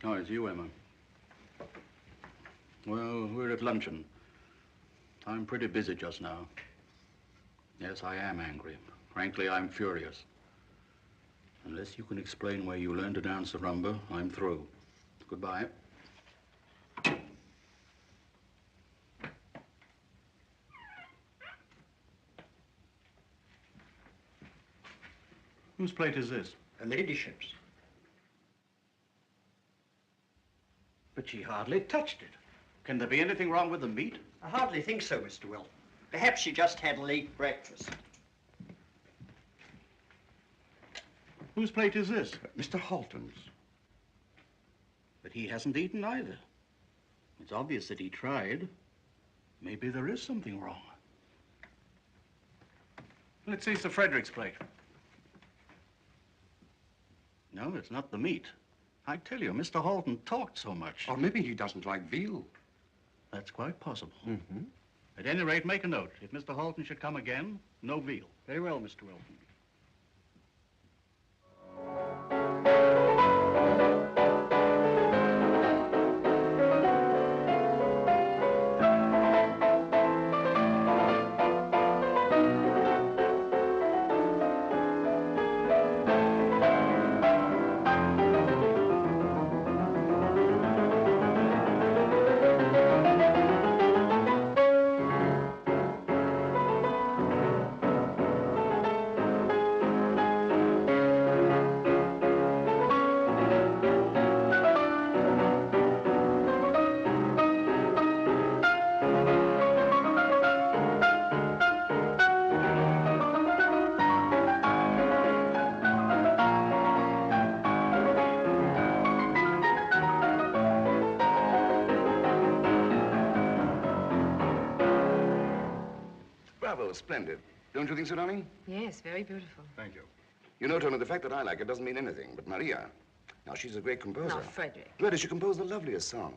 Oh, it's you, Emma. Well, we're at luncheon. I'm pretty busy just now. Yes, I am angry. Frankly, I'm furious. Unless you can explain where you learned to dance the rumba, I'm through. Goodbye. Whose plate is this? Her ladyship's. But she hardly touched it. Can there be anything wrong with the meat? I hardly think so, Mr. Wilton. Perhaps she just had a late breakfast. Whose plate is this? Mr. Halton's. But he hasn't eaten either. It's obvious that he tried. Maybe there is something wrong. Let's see Sir Frederick's plate. No, it's not the meat. I tell you, Mr. Halton talked so much. Or maybe he doesn't like veal. That's quite possible. Mm-hmm. At any rate, make a note. If Mr. Halton should come again, no veal. Very well, Mr. Wilton. Bravo, splendid. Don't you think so, darling? Yes, very beautiful. Thank you. You know, Tony, the fact that I like it doesn't mean anything. But Maria, now she's a great composer. Now, Frederick. Really, she composed the loveliest song.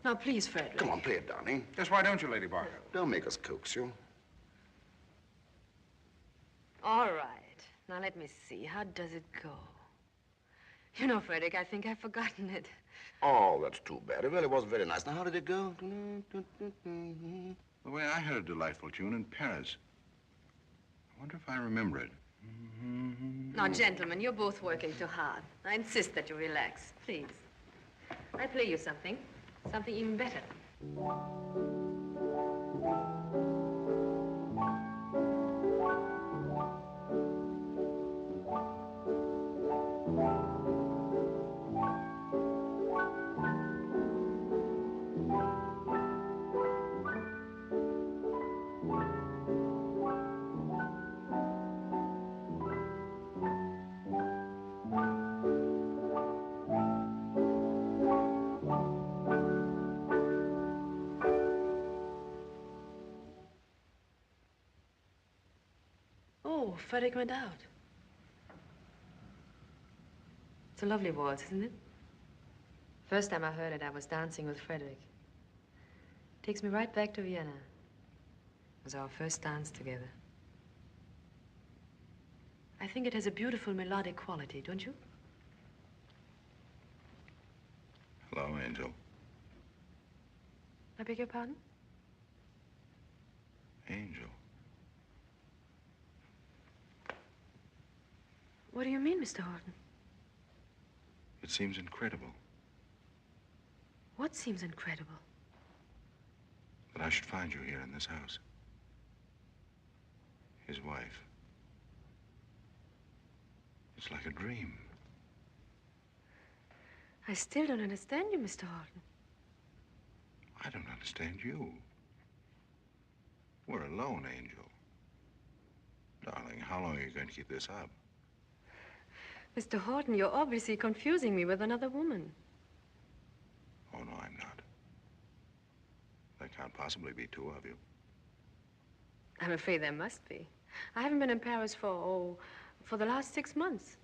Now, please, Frederick. Come on, play it, darling. Just why don't you, Lady Barker? Don't make us coax you. All right. Now, let me see. How does it go? You know, Frederick, I think I've forgotten it. Oh, that's too bad. It really was very nice. Now, how did it go? The way I heard a delightful tune in Paris. I wonder if I remember it. Now, gentlemen, you're both working too hard. I insist that you relax, please. I play you something even better. Oh, Frederick went out. It's a lovely waltz, isn't it? First time I heard it, I was dancing with Frederick. Takes me right back to Vienna. It was our first dance together. I think it has a beautiful melodic quality, don't you? Hello, Angel. I beg your pardon? Angel. What do you mean, Mr. Horton? It seems incredible. What seems incredible? That I should find you here in this house. His wife. It's like a dream. I still don't understand you, Mr. Horton. I don't understand you. We're alone, Angel. Darling, how long are you going to keep this up? Mr. Horton, you're obviously confusing me with another woman. Oh, no, I'm not. There can't possibly be two of you. I'm afraid there must be. I haven't been in Paris for the last 6 months.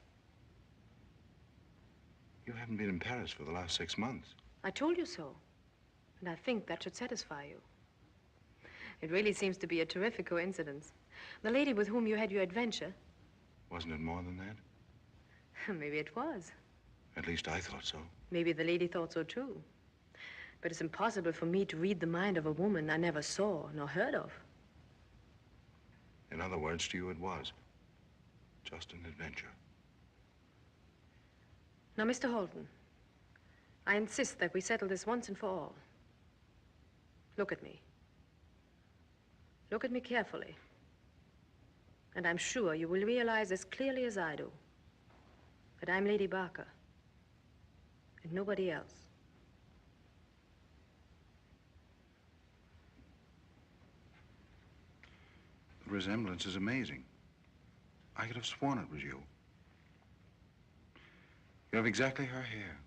You haven't been in Paris for the last 6 months. I told you so. And I think that should satisfy you. It really seems to be a terrific coincidence. The lady with whom you had your adventure... Wasn't it more than that? Maybe it was. At least I thought so. Maybe the lady thought so too. But it's impossible for me to read the mind of a woman I never saw nor heard of. In other words, to you it was. Just an adventure. Now, Mr. Holton, I insist that we settle this once and for all. Look at me. Look at me carefully. And I'm sure you will realize as clearly as I do that I'm Lady Barker and nobody else. The resemblance is amazing. I could have sworn it was you. You have exactly her hair,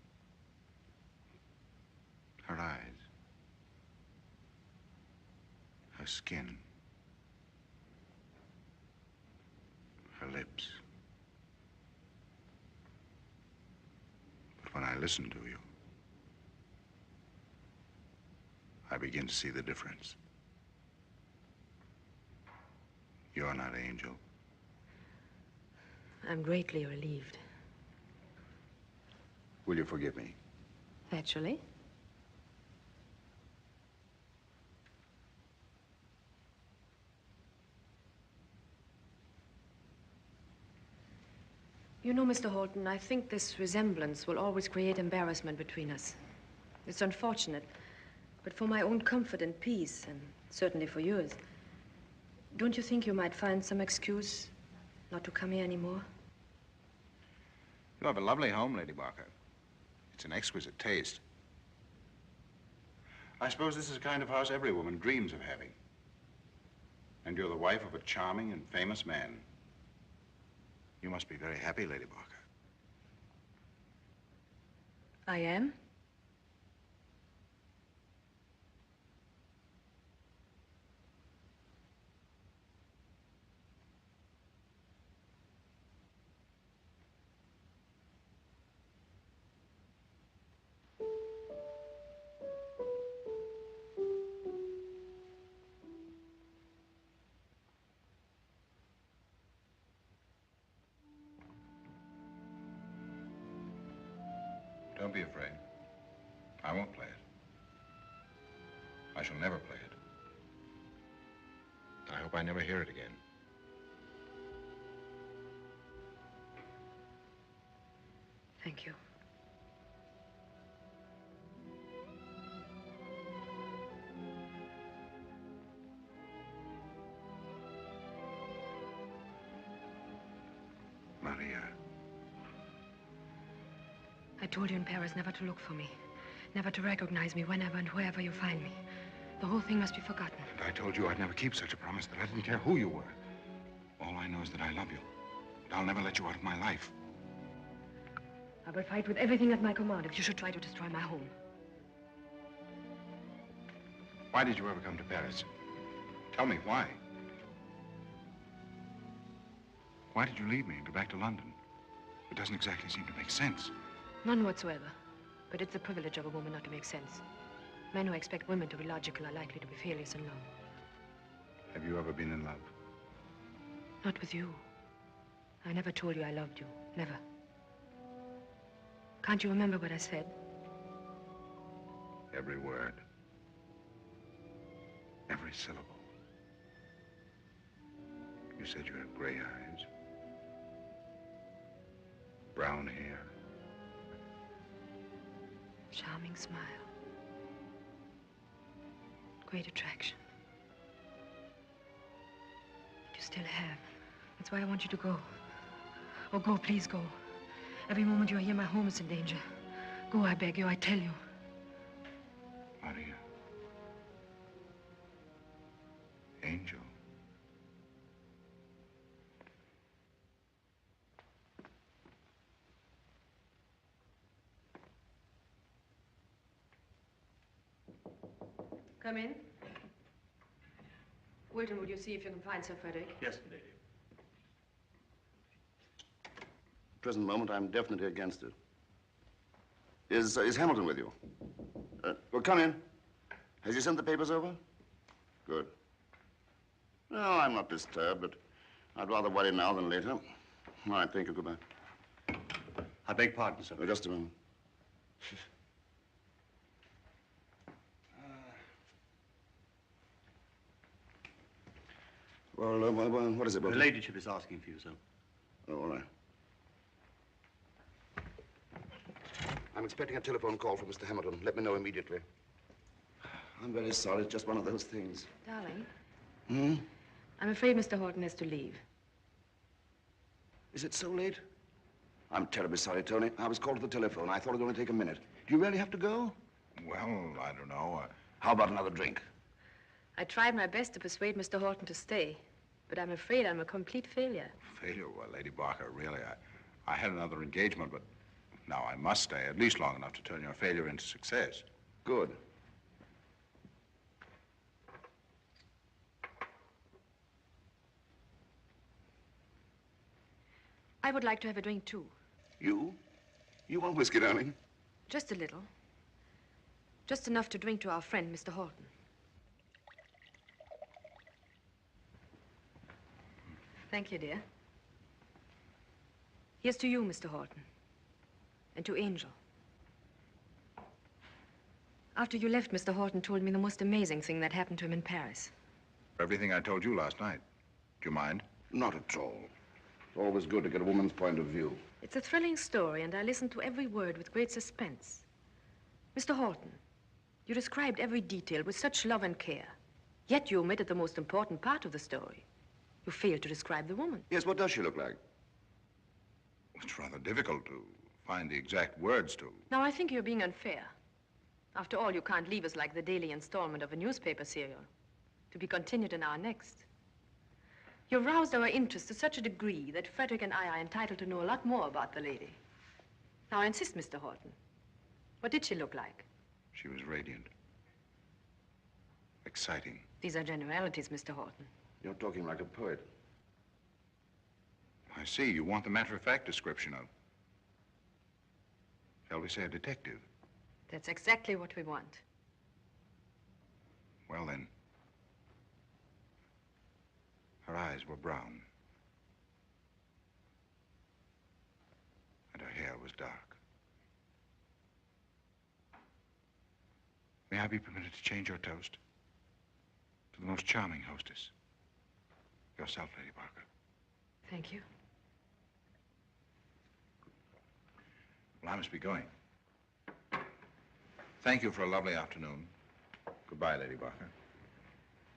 her eyes, her skin, her lips. But when I listen to you, I begin to see the difference. You're not Angel. I'm greatly relieved. Will you forgive me? Naturally. You know, Mr. Horton, I think this resemblance will always create embarrassment between us. It's unfortunate, but for my own comfort and peace, and certainly for yours, don't you think you might find some excuse not to come here anymore? You have a lovely home, Lady Barker. It's an exquisite taste. I suppose this is the kind of house every woman dreams of having. And you're the wife of a charming and famous man. You must be very happy, Lady Barker. I am? Don't be afraid. I won't play it. I shall never play it. I hope I never hear it again. Thank you. Maria. I told you in Paris never to look for me, never to recognize me whenever and wherever you find me. The whole thing must be forgotten. And I told you I'd never keep such a promise, that I didn't care who you were. All I know is that I love you. And I'll never let you out of my life. I will fight with everything at my command if you should try to destroy my home. Why did you ever come to Paris? Tell me, why? Why did you leave me and go back to London? It doesn't exactly seem to make sense. None whatsoever. But it's the privilege of a woman not to make sense. Men who expect women to be logical are likely to be fearless and low. Have you ever been in love? Not with you. I never told you I loved you. Never. Can't you remember what I said? Every word. Every syllable. You said you had gray eyes, brown hair, Charming smile. Great attraction. You still have. That's why I want you to go. Oh, go, please go. Every moment you're here, my home is in danger. Go, I beg you, I tell you. Maria. Angel. Come in. Wilton, will you see if you can find Sir Frederick? Yes, lady. Present moment, I'm definitely against it. Is Hamilton with you? Well, come in. Has he sent the papers over? Good. No, I'm not disturbed, but I'd rather worry now than later. All right, thank you. Goodbye. I beg pardon, sir. Just a moment. Well, what is it, Her Wilton? ladyship is asking for you, sir. Oh, all right. I'm expecting a telephone call from Mr. Hamilton. Let me know immediately. I'm very sorry. It's just one of those things. Darling, Hmm? I'm afraid Mr. Horton has to leave. Is it so late? I'm terribly sorry, Tony. I was called to the telephone. I thought it would only take a minute. Do you really have to go? Well, I don't know. How about another drink? I tried my best to persuade Mr. Horton to stay, but I'm afraid I'm a complete failure. Failure? Well, Lady Barker, really, I had another engagement, but now I must stay at least long enough to turn your failure into success. Good. I would like to have a drink, too. You? You want whiskey, darling? Just a little. Just enough to drink to our friend, Mr. Horton. Thank you, dear. Here's to you, Mr. Horton. And to Angel. After you left, Mr. Horton told me the most amazing thing that happened to him in Paris. Everything I told you last night. Do you mind? Not at all. It's always good to get a woman's point of view. It's a thrilling story, and I listened to every word with great suspense. Mr. Horton, you described every detail with such love and care. Yet you omitted the most important part of the story. You failed to describe the woman. Yes, what does she look like? It's rather difficult to find the exact words to. Now, I think you're being unfair. After all, you can't leave us like the daily installment of a newspaper serial, to be continued in our next. You've roused our interest to such a degree that Frederick and I are entitled to know a lot more about the lady. Now, I insist, Mr. Horton. What did she look like? She was radiant. Exciting. These are generalities, Mr. Horton. You're talking like a poet. I see. You want the matter-of-fact description of, shall we say, a detective. That's exactly what we want. Well, then. Her eyes were brown. And her hair was dark. May I be permitted to change your toast? To the most charming hostess. Yourself, Lady Barker. Thank you. Well, I must be going. Thank you for a lovely afternoon. Goodbye, Lady Barker.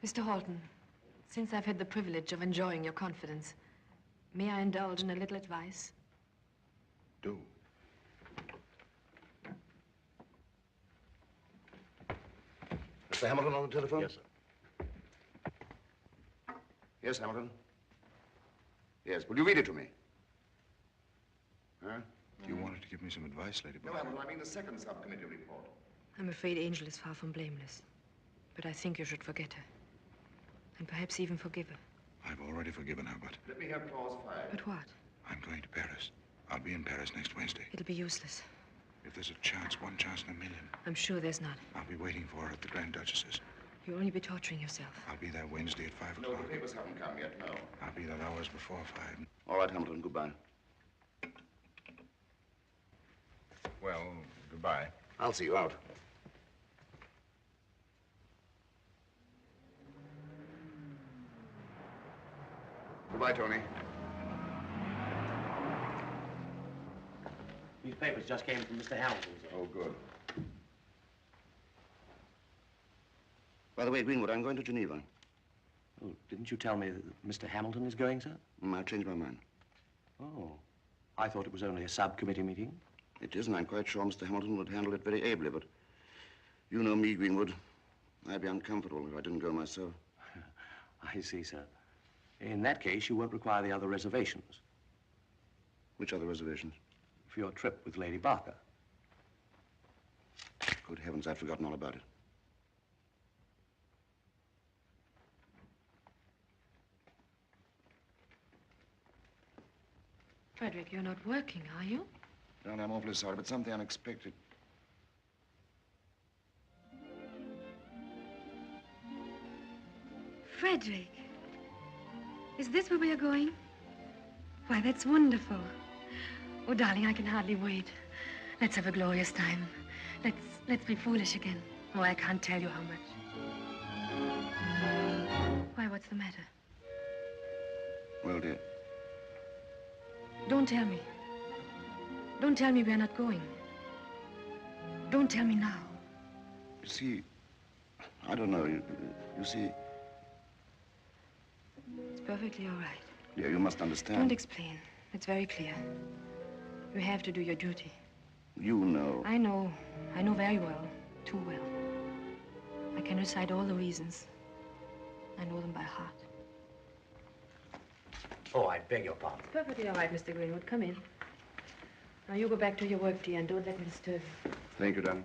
Mr. Horton, since I've had the privilege of enjoying your confidence, may I indulge in a little advice? Do. Mr. Hamilton on the telephone? Yes, sir. Yes, Hamilton. Yes, will you read it to me? Huh? You wanted to give me some advice, Lady No, Barker. Hamilton, I mean the second subcommittee report. I'm afraid Angel is far from blameless. But I think you should forget her. And perhaps even forgive her. I've already forgiven her, but Let me have clause 5. But what? I'm going to Paris. I'll be in Paris next Wednesday. It'll be useless. If there's a chance, one chance in a million, I'm sure there's not. I'll be waiting for her at the Grand Duchess's. You'll only be torturing yourself. I'll be there Wednesday at 5 No, o'clock. the papers haven't come yet, no. I'll be there hours before 5. All right, Hamilton, goodbye. Well, goodbye. I'll see you out. Goodbye, Tony. These papers just came from Mr. Hamilton's. Oh, good. By the way, Greenwood, I'm going to Geneva. Oh, didn't you tell me that Mr. Hamilton is going, sir? I changed my mind. Oh, I thought it was only a subcommittee meeting. It is, and I'm quite sure Mr. Hamilton would handle it very ably, but you know me, Greenwood. I'd be uncomfortable if I didn't go myself. I see, sir. In that case, you won't require the other reservations. Which other reservations? For your trip with Lady Barker. Good heavens, I'd forgotten all about it. Frederick, you're not working, are you? Darling, I'm awfully sorry, but something unexpected. Frederick, is this where we are going? Why, that's wonderful. Oh, darling, I can hardly wait. Let's have a glorious time. Let's be foolish again. Oh, I can't tell you how much. Why, what's the matter? Well, dear. Don't tell me. Don't tell me we're not going. Don't tell me now. You see, I don't know. You see... It's perfectly all right. Yeah, you must understand. Don't explain. It's very clear. You have to do your duty. You know. I know. I know very well. Too well. I can recite all the reasons. I know them by heart. Oh, I beg your pardon. Perfectly all right, Mr. Greenwood. Come in. Now, you go back to your work, dear, and don't let me disturb you. Thank you, darling.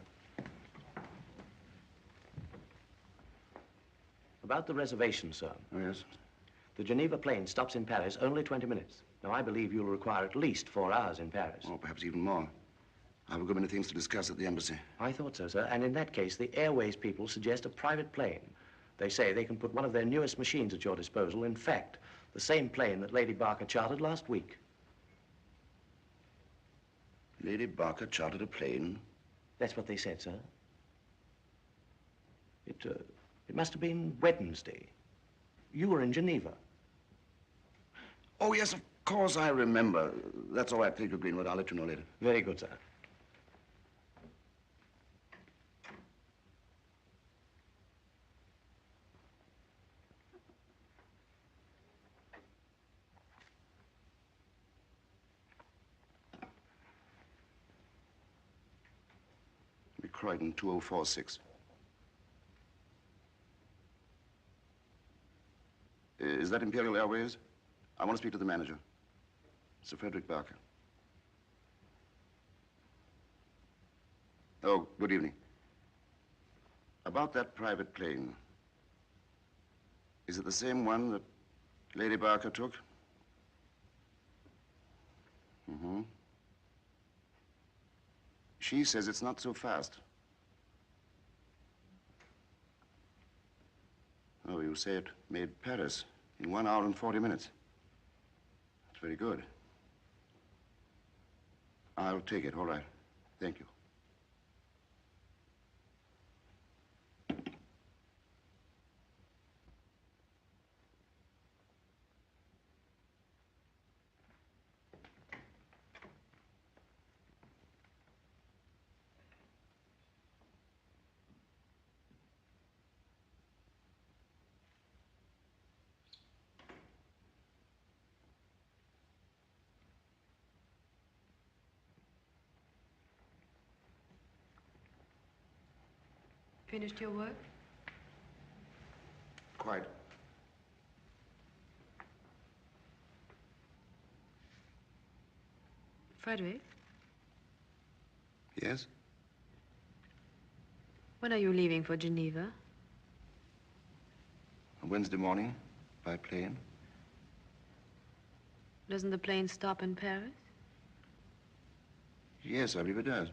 About the reservation, sir. Oh, yes? The Geneva plane stops in Paris only 20 minutes. Now, I believe you'll require at least 4 hours in Paris. Oh, perhaps even more. I've a good many things to discuss at the embassy. I thought so, sir. And in that case, the Airways people suggest a private plane. They say they can put one of their newest machines at your disposal. In fact, the same plane that Lady Barker chartered last week. Lady Barker chartered a plane? That's what they said, sir. It must have been Wednesday. You were in Geneva. Oh, yes, of course I remember. That's all right. Thank you, Greenwood. I'll let you know later. Very good, sir. Croydon, 2046. Is that Imperial Airways? I want to speak to the manager, Sir Frederick Barker. Oh, good evening. About that private plane, is it the same one that Lady Barker took? Mm-hmm. She says it's not so fast. Oh, you say it made Paris in 1 hour and 40 minutes. That's very good. I'll take it, all right. Thank you. Finished your work? Quite. Frederick, Yes? when are you leaving for Geneva? Wednesday morning, by plane. Doesn't the plane stop in Paris? Yes, I believe it does.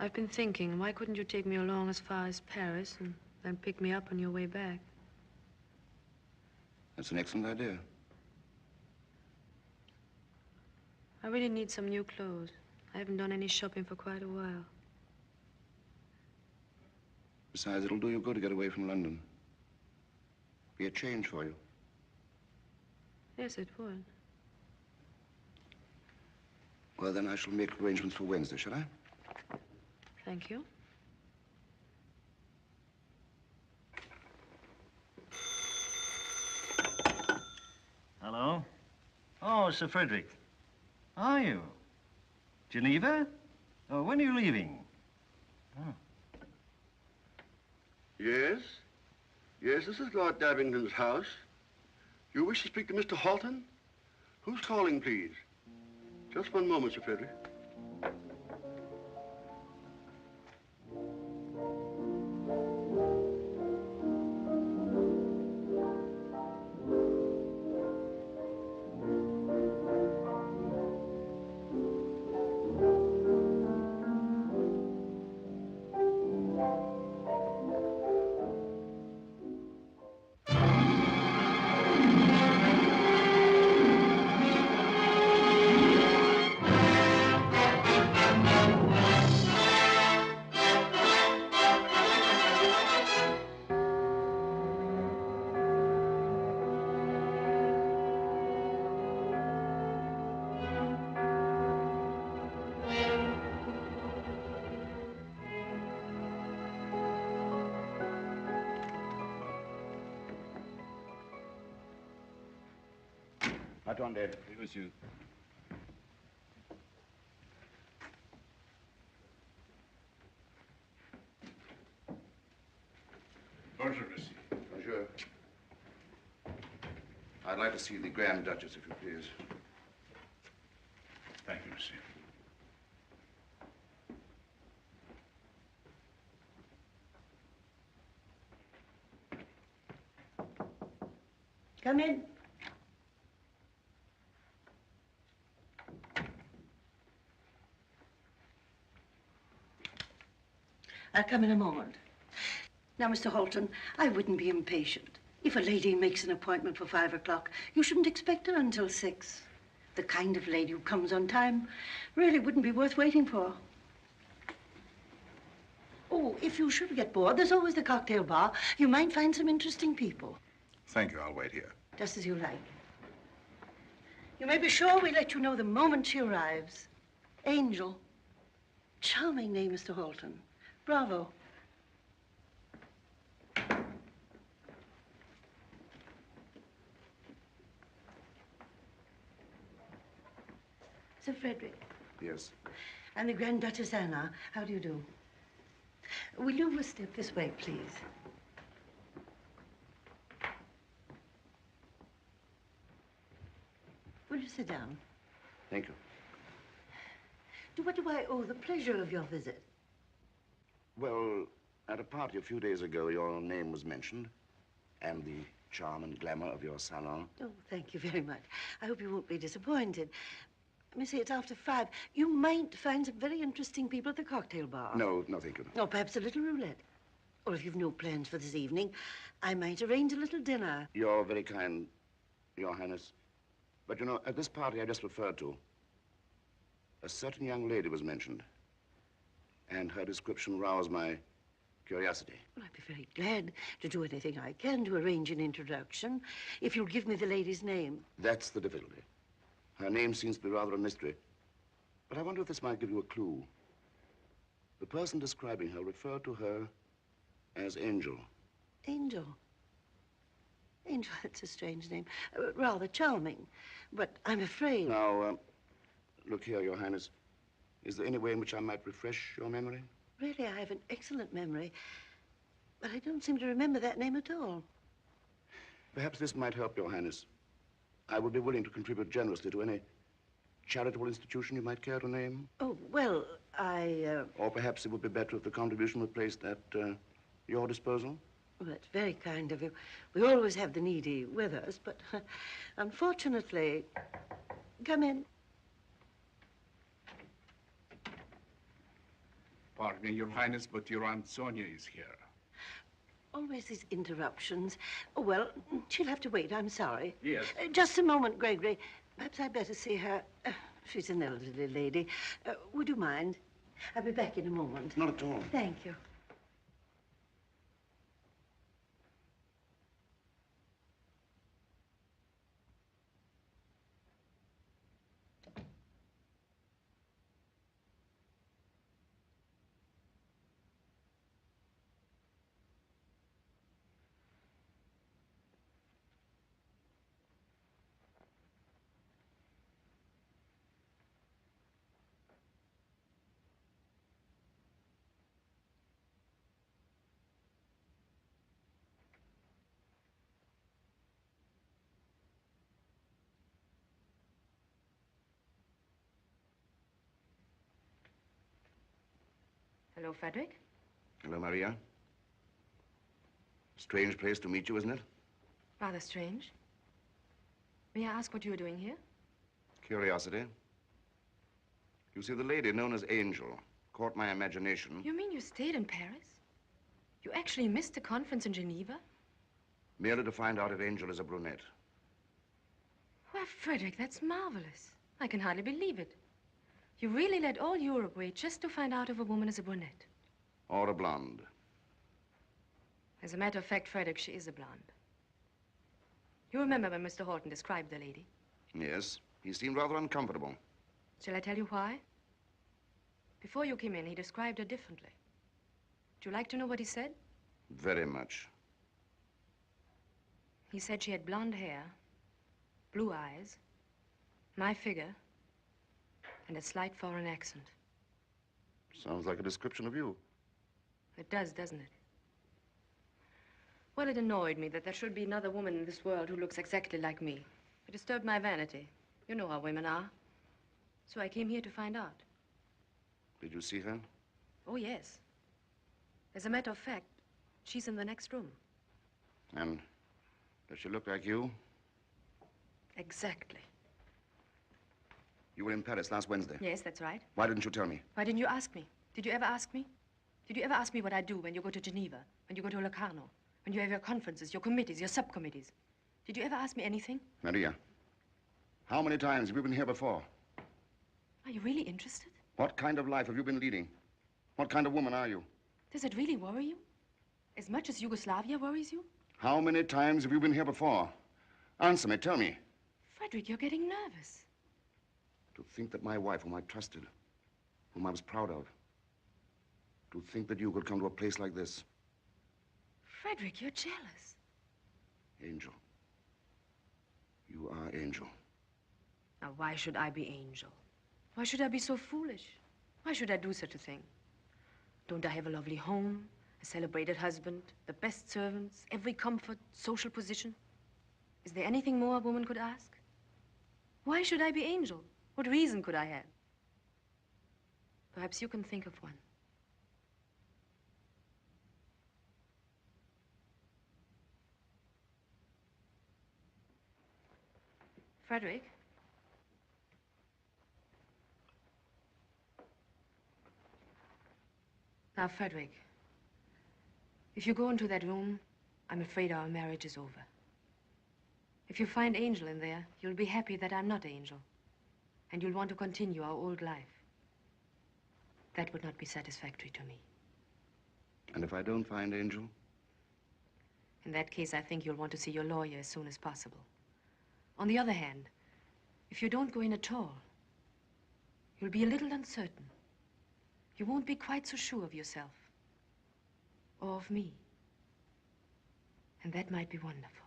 I've been thinking, why couldn't you take me along as far as Paris and then pick me up on your way back? That's an excellent idea. I really need some new clothes. I haven't done any shopping for quite a while. Besides, it'll do you good to get away from London. Be a change for you. Yes, it would. Well, then I shall make arrangements for Wednesday, shall I? Thank you. Hello? Oh, Sir Frederick. Are you? Geneva? Oh, when are you leaving? Oh. Yes? Yes, this is Lord Dabbington's house. You wish to speak to Mr. Halton? Who's calling, please? Just one moment, Sir Frederick. Attendez. Oui, monsieur. Bonjour, monsieur. Bonjour. I'd like to see the Grand Duchess, if you please. Thank you, monsieur. Come in. I'll come in a moment. Now, Mr. Halton, I wouldn't be impatient. If a lady makes an appointment for 5 o'clock, you shouldn't expect her until 6. The kind of lady who comes on time really wouldn't be worth waiting for. Oh, if you should get bored, there's always the cocktail bar. You might find some interesting people. Thank you. I'll wait here. Just as you like. You may be sure we'll let you know the moment she arrives. Angel. Charming name, Mr. Halton. Bravo. Sir Frederick. Yes. I'm the Grand Duchess Anna. How do you do? Will you step this way, please? Will you sit down? Thank you. To what do I owe the pleasure of your visit? Well, at a party a few days ago, your name was mentioned, and the charm and glamour of your salon. Oh, thank you very much. I hope you won't be disappointed. Missy, it's after 5. You might find some very interesting people at the cocktail bar. No, thank you. Or perhaps a little roulette. Or if you've no plans for this evening, I might arrange a little dinner. You're very kind, Your Highness. But, you know, at this party I just referred to, a certain young lady was mentioned, and her description roused my curiosity. Well, I'd be very glad to do anything I can to arrange an introduction, if you'll give me the lady's name. That's the difficulty. Her name seems to be rather a mystery. But I wonder if this might give you a clue. The person describing her referred to her as Angel. Angel? Angel, that's a strange name. Rather charming. But I'm afraid... Now, look here, Your Highness. Is there any way in which I might refresh your memory? Really, I have an excellent memory. But I don't seem to remember that name at all. Perhaps this might help, Your Highness. I would be willing to contribute generously to any charitable institution you might care to name. Oh, well, Or perhaps it would be better if the contribution were placed at your disposal. Well, that's very kind of you. We always have the needy with us, but unfortunately... Come in. Pardon me, Your Highness, but your Aunt Sonia is here. Always these interruptions. Oh, well, she'll have to wait. I'm sorry. Yes. Just a moment, Gregory. Perhaps I'd better see her. She's an elderly lady. Would you mind? I'll be back in a moment. Not at all. Thank you. Hello, Frederick. Hello, Maria. Strange place to meet you, isn't it? Rather strange. May I ask what you're doing here? Curiosity. You see, the lady known as Angel caught my imagination. You mean you stayed in Paris? You actually missed the conference in Geneva? Merely to find out if Angel is a brunette. Well, Frederick, that's marvelous. I can hardly believe it. You really let all Europe wait just to find out if a woman is a brunette. Or a blonde. As a matter of fact, Frederick, she is a blonde. You remember when Mr. Horton described the lady? Yes, he seemed rather uncomfortable. Shall I tell you why? Before you came in, he described her differently. Would you like to know what he said? Very much. He said she had blonde hair, blue eyes, my figure, and a slight foreign accent. Sounds like a description of you. It does, doesn't it? Well, it annoyed me that there should be another woman in this world who looks exactly like me. It disturbed my vanity. You know how women are. So I came here to find out. Did you see her? Oh, yes. As a matter of fact, she's in the next room. And does she look like you? Exactly. You were in Paris last Wednesday. Yes, that's right. Why didn't you tell me? Why didn't you ask me? Did you ever ask me? Did you ever ask me what I do when you go to Geneva, when you go to Locarno, when you have your conferences, your committees, your subcommittees? Did you ever ask me anything? Maria, how many times have you been here before? Are you really interested? What kind of life have you been leading? What kind of woman are you? Does it really worry you? As much as Yugoslavia worries you? How many times have you been here before? Answer me, tell me. Frederick, you're getting nervous. To think that my wife, whom I trusted, whom I was proud of, to think that you could come to a place like this. Frederick, you're jealous. Angel. You are Angel. Now, why should I be Angel? Why should I be so foolish? Why should I do such a thing? Don't I have a lovely home, a celebrated husband, the best servants, every comfort, social position? Is there anything more a woman could ask? Why should I be Angel? What reason could I have? Perhaps you can think of one. Frederick? Now, Frederick, if you go into that room, I'm afraid our marriage is over. If you find Angel in there, you'll be happy that I'm not Angel. And you'll want to continue our old life. That would not be satisfactory to me. And if I don't find Angel? In that case, I think you'll want to see your lawyer as soon as possible. On the other hand, if you don't go in at all, you'll be a little uncertain. You won't be quite so sure of yourself or of me. And that might be wonderful.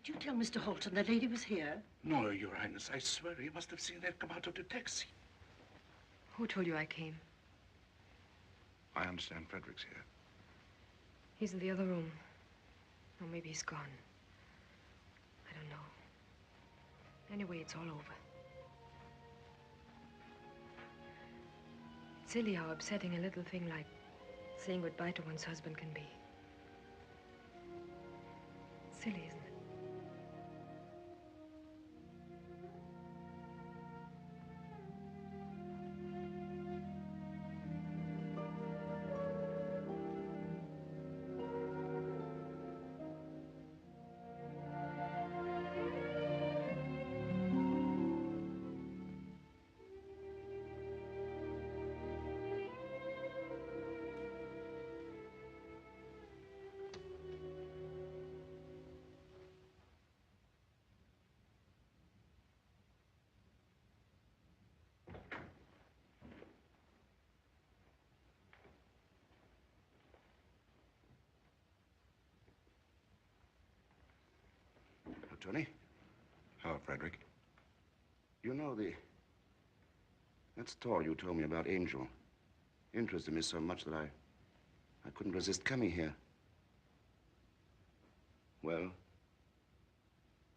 Did you tell Mr. Holton the lady was here? No, Your Highness. I swear he must have seen her come out of the taxi. Who told you I came? I understand Frederick's here. He's in the other room. Or maybe he's gone. I don't know. Anyway, it's all over. It's silly how upsetting a little thing like saying goodbye to one's husband can be. It's silly, isn't it? Tony. Hello, Frederick. You know, that story you told me about Angel interested me so much that I couldn't resist coming here. Well,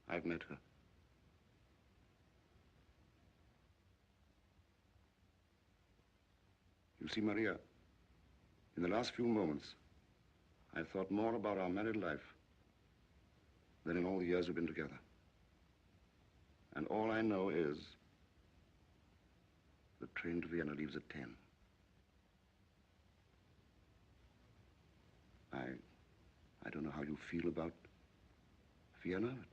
I've met her. You see, Maria, in the last few moments, I've thought more about our married life than in all the years we've been together. And all I know is the train to Vienna leaves at 10. I don't know how you feel about Vienna, but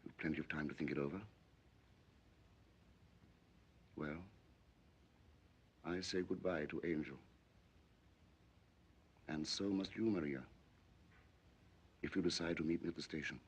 you've plenty of time to think it over. Well, I say goodbye to Angel. And so must you, Maria, if you decide to meet me at the station.